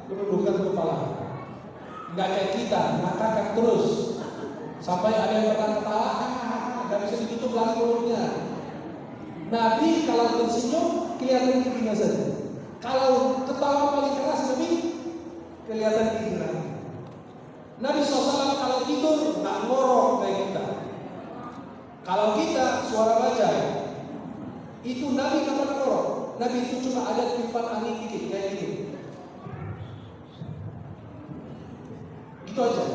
menundukkan kepala. Enggak kayak kita, ngakak terus. Sampai ada yang berkata, enggak bisa ditutup lagi mulutnya. Nabi kalau tersenyum kelihatan giginya saja. Kalau ketawa paling keras Nabi kelihatan gigi. Nabi SAW kalau tidur nggak ngorok kayak kita. Kalau kita suara baja, itu Nabi nggak pernah ngorok. Nabi itu cuma ada tiupan angin dikit kayak gini. Gitu aja.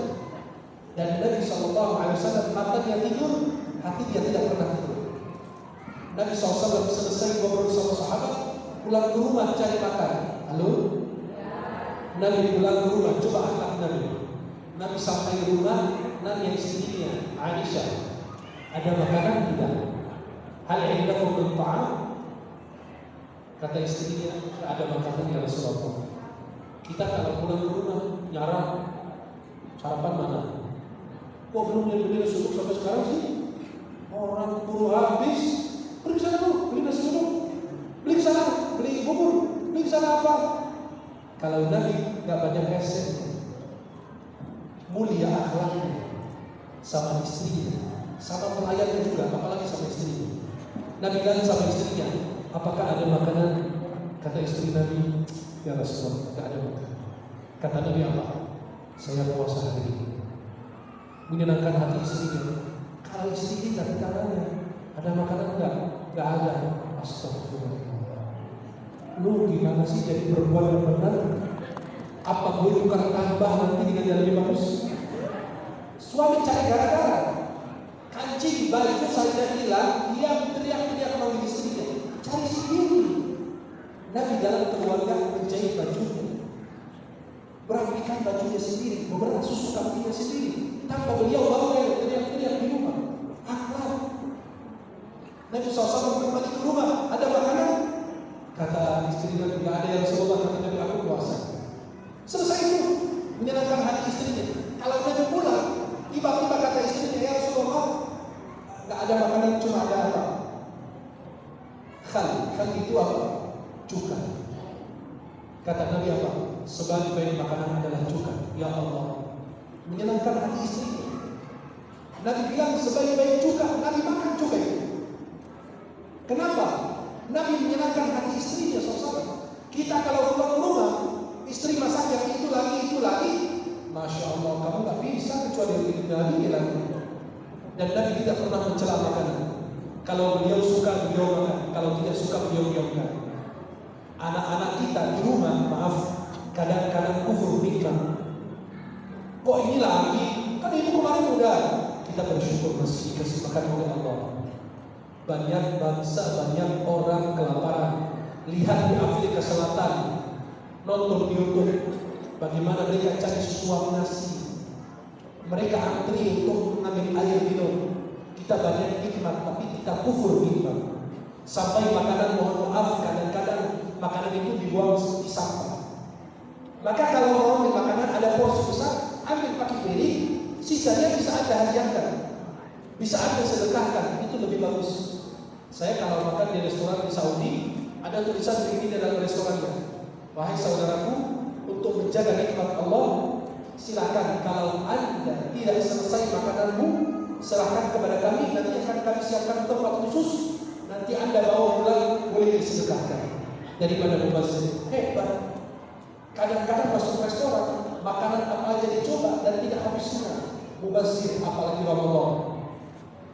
Dan Nabi SAW matanya tidur, hati dia tidak pernah tidur. Nabi SAW selesai ngobrol sama sahabat, pulang ke rumah cari makan. Halo? Nabi pulang ke rumah, coba akhlak Nabi. Nabi sampai di rumah, Nabi istrinya Aisyah, ada makanan tidak? Hal yang tidak berbentuk. Kata istrinya, ada makanan ya Rasulullah. Kita kalau pulang ke rumah nyarap sarapan mana? Kok belum beli subuh sampai sekarang sih? Orang buru habis. Pergi sana dulu, beli nasi uduk. Beli ke sana, beli bubur, beli ke sana apa? Kalau Nabi nggak banyak resep, mulia akhlaknya sama istrinya, sama pelayannya juga, apalagi sama istrinya. Nabi bilang sama istrinya, apakah ada makanan? Kata istri Nabi, ya Rasulullah, tidak ada makanan. Kata Nabi apa? Saya puasa hari ini. Menyenangkan hati istrinya. Kalau istri kita di tangannya, ada makanan enggak? Enggak ada. Astagfirullah. Lu gimana sih jadi perempuan yang benar? Apa gue tukar tambah nanti dengan yang lebih bagus? Suami cari gara-gara. Kancing baju saja hilang, dia teriak-teriak manggil istrinya. Cari sendiri. Nabi dalam keluarga menjahit bajunya, merapikan bajunya sendiri, memerah susu kambingnya sendiri, tanpa beliau bawa teriak-teriak di rumah. Akhlak. Nabi SAW kembali ke rumah, ada makanan? Kata istrinya, tidak ada yang Rasulullah. Kata Nabi, aku puasa. Selesai itu, menyenangkan hati istrinya. Kalau Nabi pulang, tiba-tiba kata istrinya, ya Rasulullah, tidak ada makanan, cuma ada apa? Khal itu apa? Cuka. Kata Nabi apa? Sebaik-baik makanan adalah cuka. Ya Allah, menyenangkan hati istrinya. Nabi bilang sebaik-baik cuka, Nabi makan cuka itu. Kenapa? Nabi menyenangkan hati istrinya, saudara. Kita kalau pulang ke rumah, istri masak yang itu lagi, Masya Allah, kamu nggak bisa kecuali yang Nabi lagi. Dan Nabi tidak pernah mencela makanan. Kalau beliau suka, beliau makan. Kalau tidak suka, beliau diamkan. Anak-anak kita di rumah, maaf, kadang-kadang kufur nikmat. Kok ini lagi? Kan itu kemarin udah. Kita bersyukur masih dikasih makan oleh Allah. Banyak bangsa, banyak orang kelaparan. Lihat di Afrika Selatan, nonton di YouTube, bagaimana mereka cari sesuap nasi. Mereka antri untuk mengambil air minum. Kita banyak nikmat, tapi kita kufur nikmat. Sampai makanan, mohon maaf, kadang-kadang makanan itu dibuang di sampah. Maka kalau mau ambil makanan ada porsi besar, ambil pakai piring, sisanya bisa Anda hadiahkan, bisa Anda sedekahkan, itu lebih bagus. Saya kalau makan di restoran di Saudi, ada tulisan begini dalam restorannya, wahai saudaraku, untuk menjaga nikmat Allah, silakan kalau Anda tidak selesai makananmu, serahkan kepada kami, nanti akan kami siapkan tempat khusus, nanti Anda bawa pulang, boleh disedekahkan. Daripada mubazir, hebat. Kadang-kadang masuk restoran, makanan apa aja dicoba dan tidak habisnya. Mubazir, apalagi Ramadan.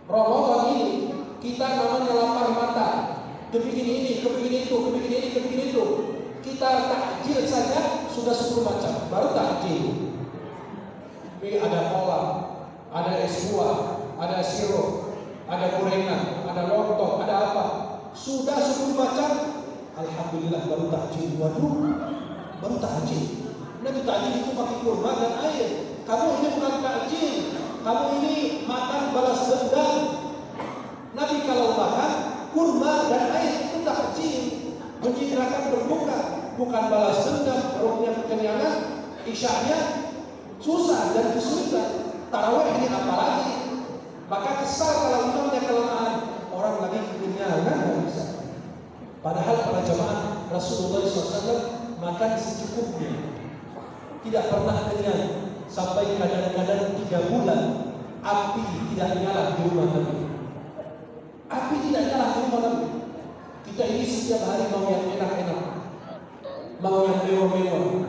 Ramadan ini kita namanya lapar mata, kepingin ini, kepingin itu, kepingin ini, kepingin itu. Kita takjil saja sudah 10 macam, baru takjil. Ini ada kolam, ada es buah, ada sirup, ada gorengan, ada lontong, ada apa? Sudah 10 macam. Alhamdulillah baru takjil. Waduh, baru takjil. Nabi takjil itu pakai kurma dan air. Kamu ini bukan takjil, kamu ini makan balas dendam. Nabi kalau makan kurma dan air itu takjil, menyegerakan berbuka, bukan balas dendam. Rohnya kekenyangan, isyaknya susah dan kesulitan. Tarawih ini apa lagi? Maka kesal kalau imamnya kelemahan, orang lagi kekenyangan nggak bisa. Padahal para jamaah Rasulullah SAW makan secukupnya, tidak pernah kenyang, sampai kadang-kadang 3 bulan api tidak nyala di rumah Nabi. Api tidak nyala di rumah Nabi. Kita ini setiap hari mau yang enak-enak, mau yang mewah-mewah.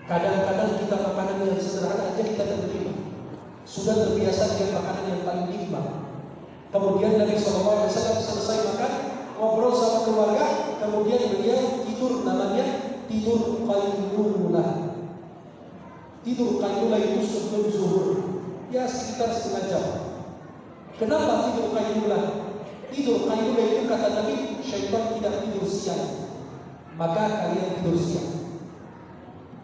Kadang-kadang kita makanan yang sederhana aja kita terima. Sudah terbiasa dengan makanan yang paling nikmat. Kemudian Nabi SAW selesai makan, ngobrol sama keluarga, kemudian beliau tidur, namanya tidur qailulah. Tidur qailulah itu sebelum zuhur, ya sekitar setengah jam. Kenapa tidur qailulah? Tidur qailulah itu kata Nabi, syaitan tidak tidur siang, maka kalian tidur siang.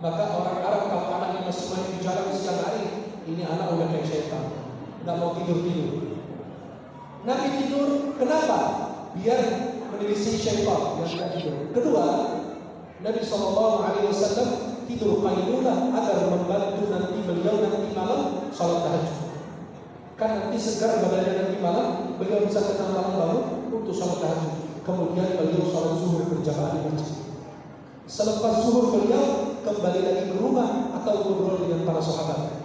Maka orang Arab kalau anaknya masih main di jalan siang hari, ini anak udah kayak syaitan, nggak mau tidur-tidur. Nabi tidur, kenapa? Biar menelisih syaitan yang tidak tidur. Kedua, Nabi SAW tidur qailulah agar membantu nanti beliau nanti malam salat tahajud. Kan nanti segar badannya nanti malam, beliau bisa tengah malam bangun untuk salat tahajud. Kemudian beliau salat zuhur berjamaah di masjid. Selepas zuhur beliau kembali lagi ke rumah atau ngobrol dengan para sahabat.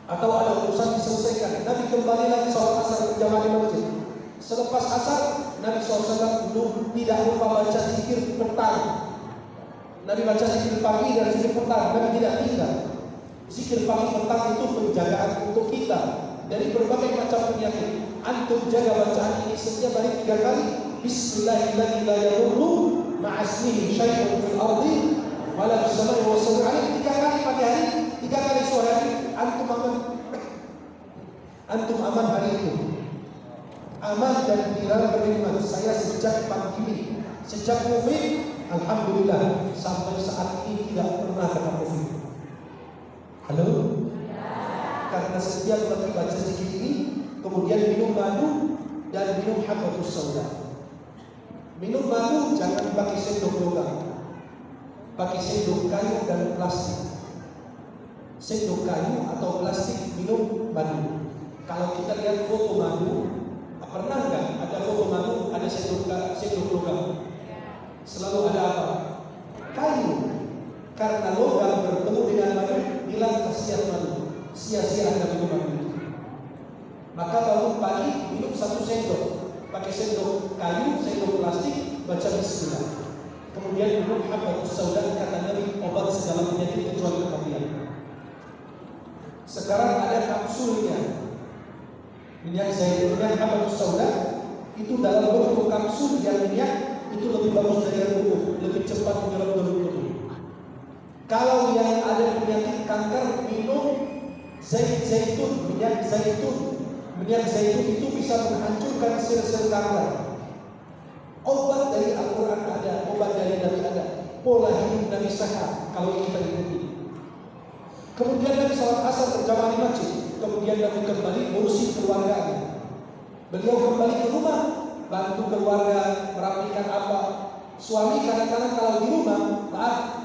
Atau ada urusan diselesaikan, Nabi kembali lagi salat asar berjamaah di masjid. Selepas asar, Nabi SAW tidak lupa baca zikir petang. Nabi baca zikir pagi dan zikir petang, Nabi tidak tinggal. Zikir pagi petang itu penjagaan untuk kita dari berbagai macam penyakit. Antum jaga bacaan ini setiap hari 3 kali. Bismillahirrahmanirrahim. La yadurru ma'asmihi syai'un fil ardi wala fis samai wa sallallahu 3 kali pagi hari, 3 kali sore hari. Antum aman hari itu. Aman dan bilang beriman. Saya sejak pagi ini, sejak Covid, alhamdulillah sampai saat ini tidak pernah kena Covid. Halo? Karena setiap kali baca zikir ini, kemudian minum madu dan minum habbatus sauda. Minum madu jangan pakai sendok logam, pakai sendok kayu dan plastik. Sendok kayu atau plastik minum madu. Kalau kita lihat foto madu, pernah nggak ada foto madu ada sendok logam? Selalu ada apa? Kayu. Karena logam bertemu dengan madu, hilang khasiat madu. Sia-sia Anda minum madu itu. Maka bangun pagi minum 1 sendok, pakai sendok kayu, sendok plastik, baca bismillah. Kemudian minum habbatus sauda, kata Nabi, obat segala penyakit kecuali kematian. Sekarang ada kapsulnya. Minyak zaitun habbatus sauda itu dalam bentuk kapsul yang minyak itu lebih bagus dari yang bubuk, lebih cepat menyerap tubuh. Kalau yang ada penyakit kanker minum zaitun, minyak zaitun. Minyak zaitun itu bisa menghancurkan sel-sel kanker. Obat dari Al-Quran ada, obat dari Nabi ada, pola hidup Nabi sehat kalau kita ikuti. Kemudian Nabi salat asar berjamaah di masjid. Kemudian Nabi kembali ngurusi keluarganya. Beliau kembali ke rumah, bantu keluarga merapikan apa. Suami kadang-kadang kalau di rumah,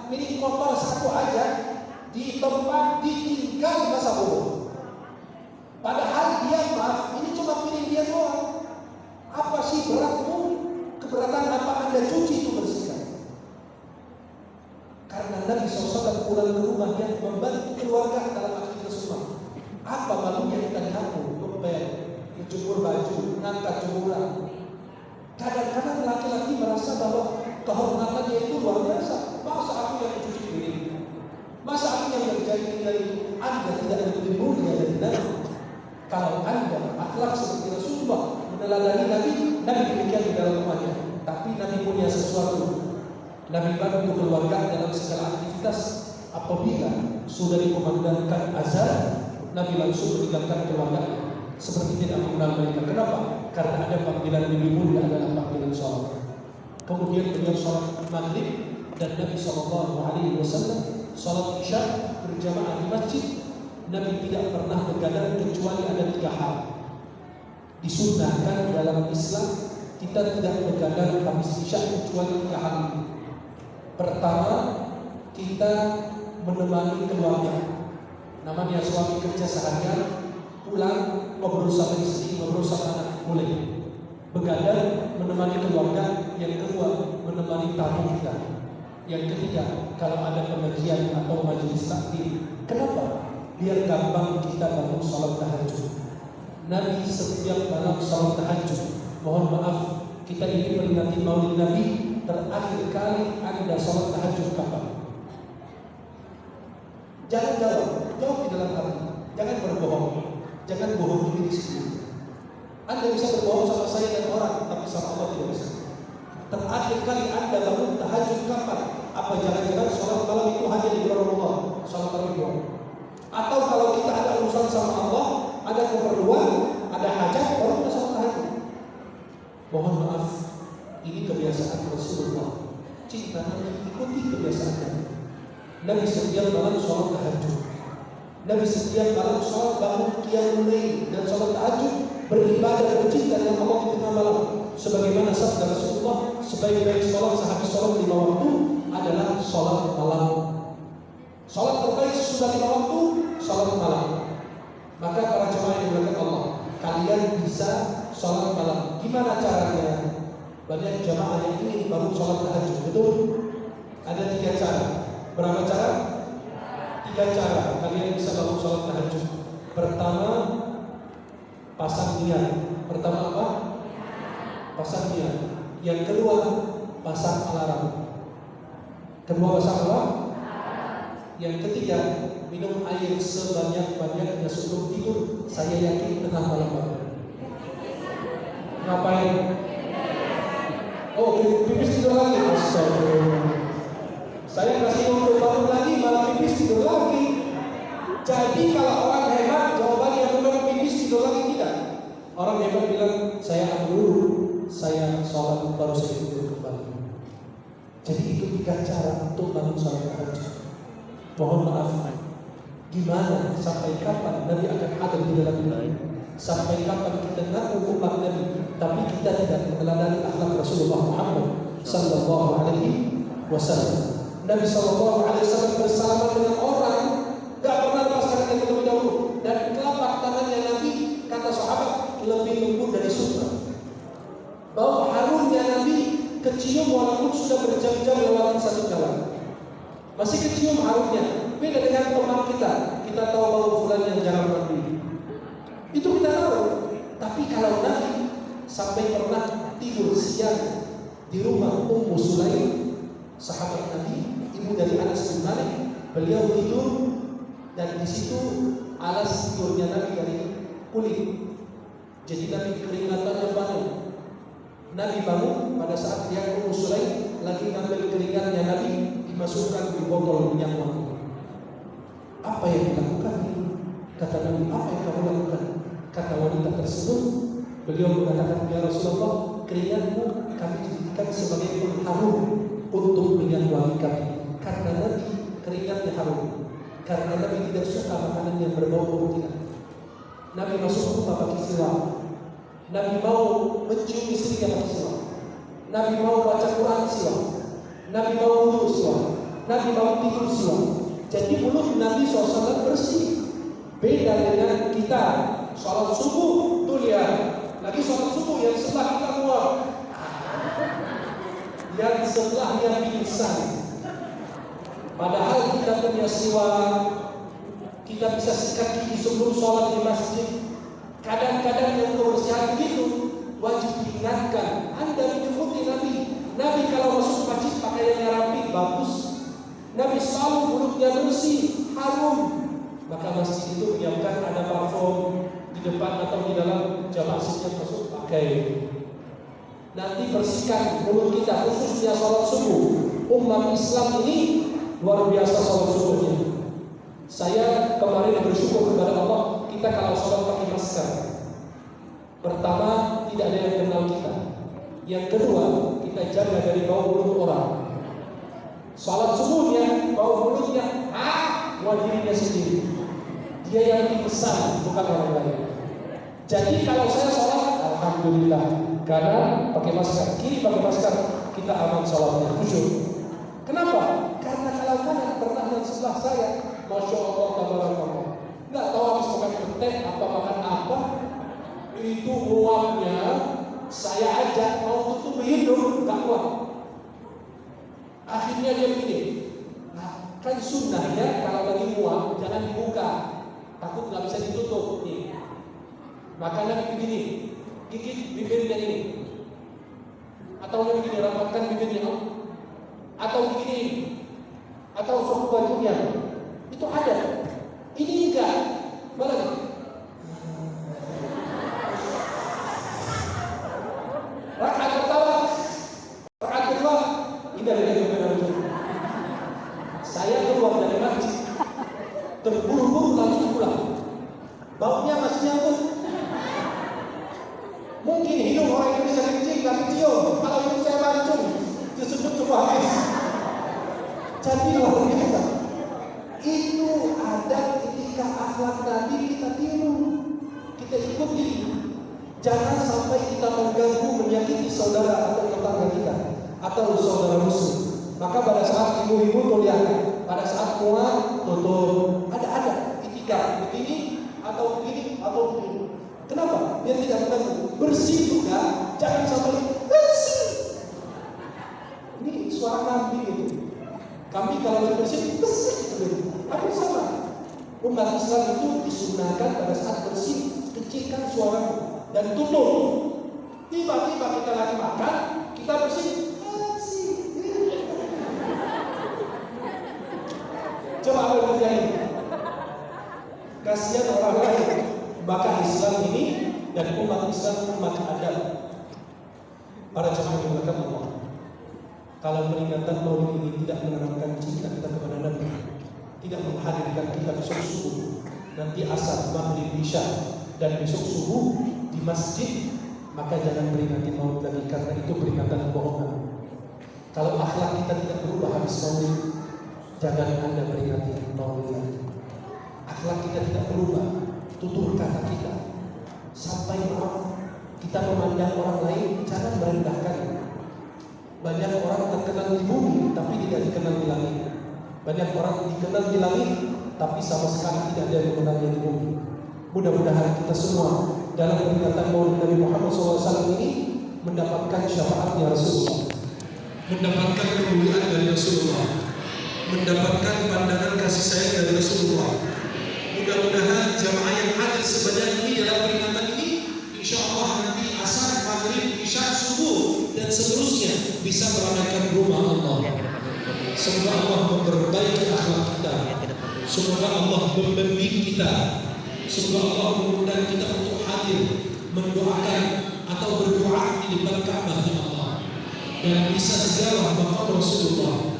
piring kotor 1 aja di tempat ditinggal masa bodoh. Padahal dia ini cuma piring dia doang. Apa sih beratmu? Keberatan apa Anda cuci itu bersihkan? Karena Nabi SAW pulang ke rumah yang membantu keluarga dalam aktivitas rumah. Apa malunya kita dihapus, ngepel, menjemur baju, ngangkat jemuran. Kadang-kadang laki-laki merasa bahwa kehormatannya itu luar biasa. Masa aku yang mencuci piring? Masa aku yang menjadi ini? Anda tidak lebih mulia dari Nabi. Kalau Anda akhlak seperti Rasulullah, meneladani Nabi demikian di dalam rumahnya. Tapi Nabi punya sesuatu. Nabi bantu keluarga dalam segala aktivitas. Apabila sudah dikumandangkan azan, Nabi langsung meninggalkan keluarga seperti tidak mengenal mereka. Kenapa? Karena ada panggilan lebih mulia adalah panggilan sholat. Kemudian beliau sholat maghrib dan Nabi SAW sholat isya berjamaah di masjid. Nabi tidak pernah begadang kecuali ada 3 hal. Disunnahkan dalam Islam kita tidak begadang habis isya kecuali 3 hal ini. Pertama, kita menemani keluarga. Namanya suami kerja seharian, pulang ngobrol sama istri, ngobrol sama anak, boleh. Begadang menemani keluarga. Yang kedua, menemani tamu kita. Yang ketiga, kalau ada pengajian atau majelis taklim. Kenapa? Biar gampang kita bangun salat tahajud. Nabi setiap malam salat tahajud. Mohon maaf, kita ini peringati Maulid Nabi. Terakhir kali Anda salat tahajud kapan? Jangan jawab di dalam hati. Jangan berbohong. Jangan bohong diri sendiri. Anda bisa berbohong sama saya dan orang, tapi sama Allah tidak bisa. Terakhir kali Anda bangun tahajud kapan? Apa jangan-jangan sholat malam itu hanya di bulan Ramadan? Sholat malam itu. Atau kalau kita ada urusan sama Allah, ada keperluan, ada hajat, baru kita sholat tahajud. Mohon maaf, ini kebiasaan Rasulullah. Cinta Nabi ikuti kebiasaannya. Nabi setiap malam sholat tahajud. Nabi setiap malam sholat bangun qiyamul lail dan sholat tahajud, beribadah bercinta dengan Allah di tengah malam. Sebagaimana sabda Rasulullah, sebaik-baik sholat sehabis sholat 5 waktu adalah sholat malam. Salat terbaik sesudah 5 waktu, salat malam. Maka para jemaah yang dimuliakan Allah, kalian bisa salat malam. Gimana caranya? Banyak jemaah yang ingin baru salat tahajud, betul? Ada 3 cara. Berapa cara? 3 cara kalian bisa bangun salat tahajud. Pertama, pasang niat. Pertama apa? Pasang niat. Yang kedua, pasang alarm. Kedua, pasang apa? Yang ketiga, minum air sebanyak-banyaknya sebelum tidur. Saya yakin tengah malam bangun. Ngapain? Oh, pipis tidur lagi. Astagfirullah. Saya kasih untuk bangun lagi, malah pipis tidur lagi. Jadi kalau orang hebat, jawabannya bukan pipis tidur lagi, tidak. Orang hebat bilang, saya dulu, saya sholat baru saya tidur kembali. Jadi itu 3 cara untuk bangun sholat tahajud. Mohon maaf, gimana, sampai kapan Nabi akan ada di dalam dunia? Sampai kapan kita ngaku umat Nabi, tapi kita tidak meneladani akhlak Rasulullah Muhammad sallallahu alaihi wasallam. Nabi sallallahu alaihi wasallam bersama dengan orang, gak pernah lepas tangannya terlebih dahulu, dan telapak tangannya Nabi, kata sahabat, lebih lembut dari sutra. Bau harumnya Nabi kecium walaupun sudah berjam-jam lewati satu jalan. Masih kecium harumnya. Beda dengan teman kita. Kita tahu bau fulan yang jarang mandi. Itu kita tahu. Tapi kalau Nabi sampai pernah tidur siang di rumah Ummu Sulaim, sahabat Nabi, ibu dari Anas bin Malik, beliau tidur dan di situ alas tidurnya Nabi dari kulit. Jadi Nabi keringatannya banyak. Nabi bangun pada saat dia Ummu Sulaim lagi ngambil keringatnya Nabi, dimasukkan di botol minyak wangi. Apa yang dilakukan ini? Kata Nabi, apa yang kamu lakukan? Kata wanita tersebut, beliau mengatakan, ya Rasulullah, keringatmu kami jadikan sebagai pengharum untuk minyak wangi kami. Karena Nabi keringatnya harum. Karena Nabi tidak suka makanan yang berbau-bau tidak. Nabi masuk rumah pakai siwak. Nabi mau mencium istrinya pakai siwak. Nabi mau baca Quran siwak. Nabi mau wudhu siwak. Nabi mau tidur siwak. Jadi mulut Nabi SAW bersih. Beda dengan kita sholat subuh, tuh lihat. Lagi sholat subuh yang sebelah kita keluar, yang sebelahnya pingsan. Padahal kita punya siwak, kita bisa sikat gigi sebelum sholat di masjid. Kadang-kadang yang kebersihan begitu wajib diingatkan. Anda mengikuti Nabi. Nabi kalau masuk masjid pakaiannya rapi, bagus. Nabi selalu mulutnya bersih, harum. Maka masjid itu menyiapkan ada parfum di depan atau di dalam jamaah setiap masuk pakai. Nanti bersihkan mulut kita, khususnya sholat subuh. Umat Islam ini luar biasa sholat subuhnya. Saya kemarin bersyukur kepada Allah, kita kalau sholat pakai masker. Pertama, tidak ada yang kenal kita. Yang kedua, kita jaga dari bau mulut orang. Sholat subuhnya, bau mulutnya, buat dirinya sendiri. Dia yang dipesan, bukan orang lain. Jadi kalau saya sholat, alhamdulillah, karena pakai masker. Kiri pakai masker, kita aman sholatnya, khusyuk. Kenapa? Karena kalau kanan pernah yang sebelah saya, masya Allah, tabarakallah, nggak tahu habis makan petek apa makan apa, itu muapnya saya ajak mau tutup hidung, nggak kuat. Akhirnya dia begini, kan sunnahnya kalau lagi muap jangan dibuka, takut nggak bisa ditutup. Nih. Maka Nabi begini, gigit bibirnya ini, atau Nabi begini, rapatkan bibirnya, atau begini, atau suku bajunya, itu ada. Ini enggak, malah nih. Rakaat pertama, rakaat kedua, ini dari saya keluar dari masjid, terburu-buru langsung pulang. Baunya masih nyambut. Mungkin hidung orang Indonesia kencing tapi cium. Kalau hidung saya mancung, disebut semua habis. Jadi luar biasa. Itu ada ketika akhlak Nabi kita tiru, kita ikuti. Jangan sampai kita mengganggu, menyakiti saudara atau tetangga kita atau saudara musuh. Maka pada saat ibu-ibu tuh lihat, pada saat muat tutup. Ada itikaf begini atau begini atau begini. Kenapa? Biar tidak mengganggu. Bersih juga, jangan sampai bersih. Ini suara kambing itu. Kambing kalau bersih bersih. Tapi sama. Umat Islam itu disunahkan pada saat bersih kecilkan suara dan tutup. Tiba-tiba kita lagi makan, kita bersih. Coba apa yang terjadi? Kasihan orang lain. Maka Islam ini dan umat Islam umat adab. Para jemaah yang dimuliakan Allah. Kalau peringatan Maulid ini tidak menanamkan cinta kita kepada Nabi, tidak menghadirkan kita besok subuh, nanti asar, maghrib, isya, dan besok subuh di masjid, maka jangan peringati Maulid lagi karena itu peringatan kebohongan. Kalau akhlak kita tidak berubah habis Maulid, jangan Anda peringati Maulid lagi. Akhlak kita tidak berubah, tutur kata kita sampai maaf, kita memandang orang lain jangan merendahkan. Banyak orang terkenal di bumi tapi tidak dikenal di langit. Banyak orang dikenal di langit tapi sama sekali tidak ada yang mengenalnya di bumi. Mudah-mudahan kita semua dalam peringatan Maulid Nabi Muhammad SAW ini mendapatkan syafaatnya Rasulullah, mendapatkan kemuliaan dari Rasulullah, mendapatkan pandangan kasih sayang dari Rasulullah. Mudah-mudahan jamaah yang hadir sebanyak ini dalam peringatan ini, insya Allah nanti asar, maghrib, isya, subuh dan seterusnya bisa meramaikan rumah Allah. Semoga Allah memperbaiki akhlak kita. Semoga Allah membimbing kita. Semoga Allah memudahkan kita untuk hadir mendoakan atau berdoa di depan Ka'bah Allah dan bisa ziarah makam Rasulullah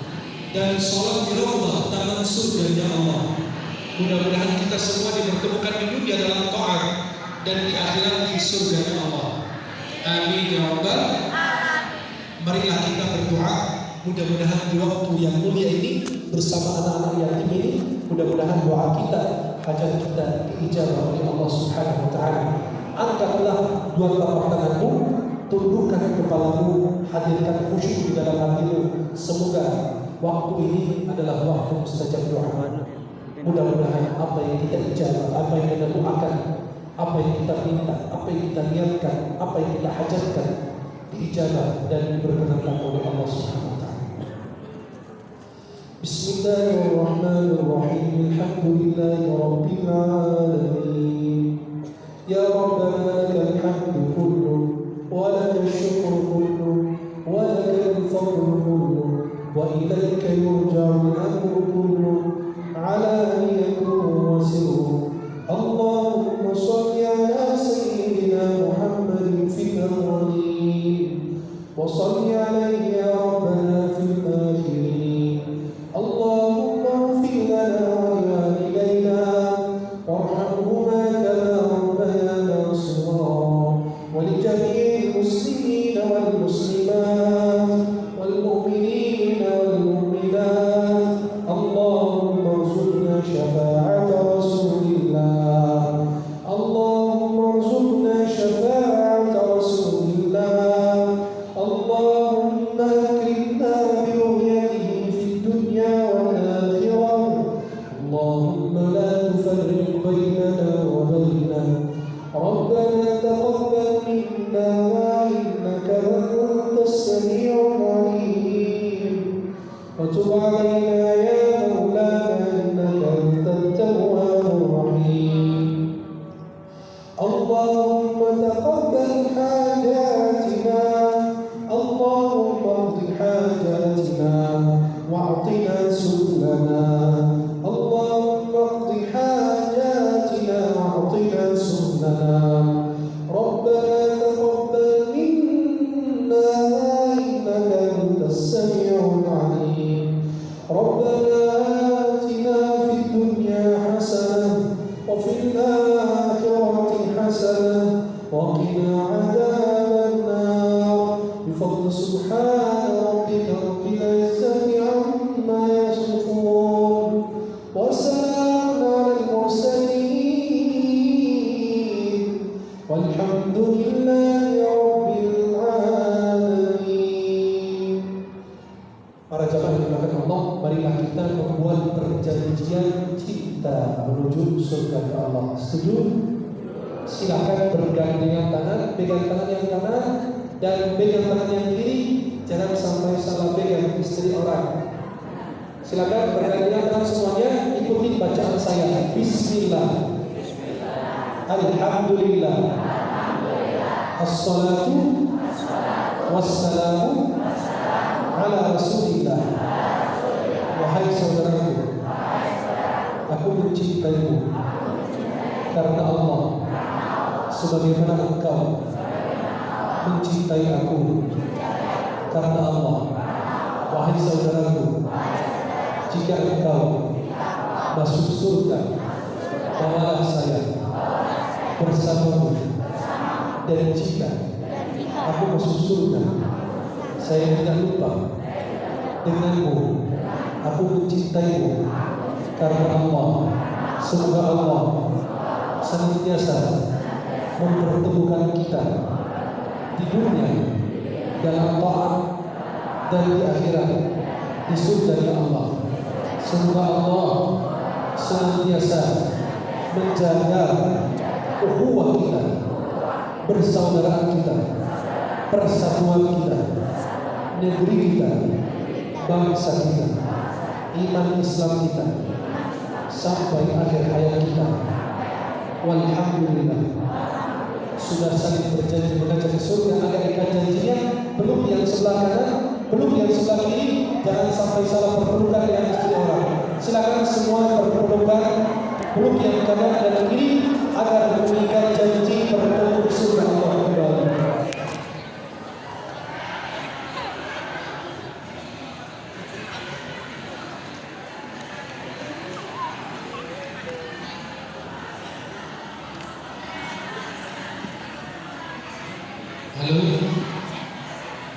dan sholat di Raudhah taman surga Allah. Mudah-mudahan kita semua dipertemukan di dunia dalam taat dan di akhirat di surga Allah. Amin ya rabbal. Marilah kita berdoa. Mudah-mudahan di waktu yang mulia ini bersama anak-anak yatim ini, mudah-mudahan doa kita, hajat kita diijabah oleh Allah Subhanahu wa taala. Angkatlah dua telapak tanganmu, tundukkan kepalamu, hadirkan khusyuk di dalam hatimu. Semoga waktu ini adalah waktu mustajab doa. Mudah-mudahan apa yang kita ijabah, apa yang kita doakan, apa yang kita minta, apa yang kita niatkan, apa yang kita hajatkan diijabah dan diberkenankan oleh Allah Subhanahu wa taala. Bismillahirrahmanirrahim. Alhamdulillahi rabbil alamin. Ya Rabbana lakal hamdu kullu wa lakal syukru kullu wa lakal fadlu kullu wa ilaika yurja'u al-amru kullu alaniyatuhu wa sirruhu. Allahumma shalli ala sayyidina Muhammadin fil awwalin wa shalli alayhi ya Rabbana fil akhirin. Allahumma ighfir lana wa liwalidayna warhamhuma kama rabbayana shaghira wa li jami'il muslimina wal muslimat wal mu'minina wal mu'minat. Allahumma arzuqna syafa'ata rasulillah. Allahumma arzuqna syafa'ata rasulillah. Allahumma akrimna bi ru'yatihi fid dunya wal akhirah. Allahumma la tufarriq bainana wa bainah. Rabbana taqabbal minna innaka antas sami'ul 'alim wa tub 'alaina ya maulana innaka antat tawwabur rahim. Allahumma taqabbal hajatina. Allahumma qdi hajatina wa'tina su'lana. Allahumma qdi hajatina wa'tina su'lana. Rabbana taqabbal minna innaka antas sami'ul 'alim. Rabbana atina fid dunya hasanah wa fil akhirati hasanah wa qina 'adzaban nar. Bifadli subhana rabbika rabbil izzati 'amma yasifun wa salamun 'alal mursalin walhamdulillahi rabbil alamin. Para jamaah yang dimuliakan Allah, marilah kita dan membuat perjanjian cinta menuju surga Allah. Setuju? Silakan bergandengan tangan, pegang tangan yang kanan dan pegang tangan yang kiri, jangan sampai salah pegang istri orang. Silakan bergandengan tangan semuanya, ikuti bacaan saya. Bismillah. Alhamdulillah. Assalatu wassalamu ala Rasulillah. Wahai saudaraku, aku mencintaimu karena Allah, sebagaimana engkau mencintai aku karena Allah. Wahai saudaraku, jika engkau masuk surga, bawalah saya bersamamu. Dan jika aku masuk surga, saya tidak lupa denganmu. Aku mencintaimu karena Allah. Semoga Allah senantiasa mempertemukan kita di dunia dalam taat dan di akhirat di surga Allah. Semoga Allah senantiasa menjaga ukhuwah kita, persaudaraan kita, persatuan kita, negeri kita, bangsa kita, iman Islam kita sampai akhir hayat kita. Walhamdulillah, sudah saling berjanji mengajak ke surga. Agar ikat janjinya, belum yang sebelah kanan, belum yang sebelah kiri. Jangan sampai salah perpelukan dengan istri orang. Silakan semua berpelukan, peluk yang kanan dan kiri agar mengikat janji bertemu di surga Allah kembali. Halo,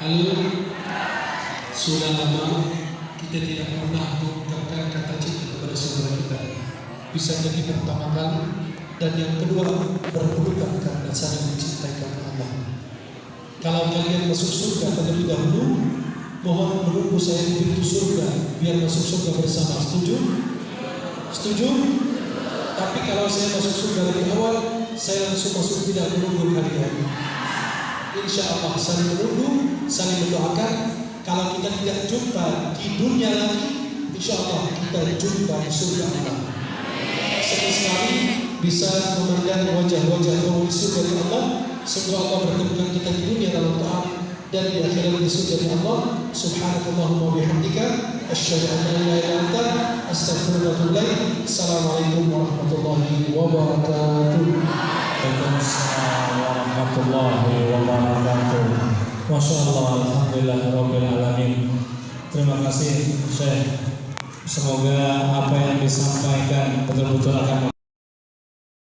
halo. Sudah lama kita tidak pernah mengungkapkan kata cinta kepada saudara kita. Bisa jadi pertama kali, dan yang kedua berpelukan karena saling mencintai karena Allah. Kalau kalian masuk surga terlebih dahulu, mohon menunggu saya di pintu surga biar masuk surga bersama. Setuju? Setuju? Tapi kalau saya masuk surga lebih awal, saya langsung masuk, tidak menunggu kalian. Insya Allah saling menunggu, saling mendoakan. Kalau kita tidak jumpa di dunia lagi, insya Allah kita jumpa di surga Allah. Senang sekali bisa memandang wajah-wajah penghuni surga di Allah. Semoga Allah bertemukan kita di dunia dalam taat dan di akhirat di surga di Allah. Subhanakallahumma bihamdika asyhadu an la ilaha illa anta astaghfiruka wa atubu ilaik. Assalamualaikum warahmatullahi wabarakatuh. Waalaikumsalam warahmatullahi wabarakatuh. Masya Allah, alhamdulillah rabbil alamin. Terima kasih Syekh. Semoga apa yang disampaikan betul-betul akan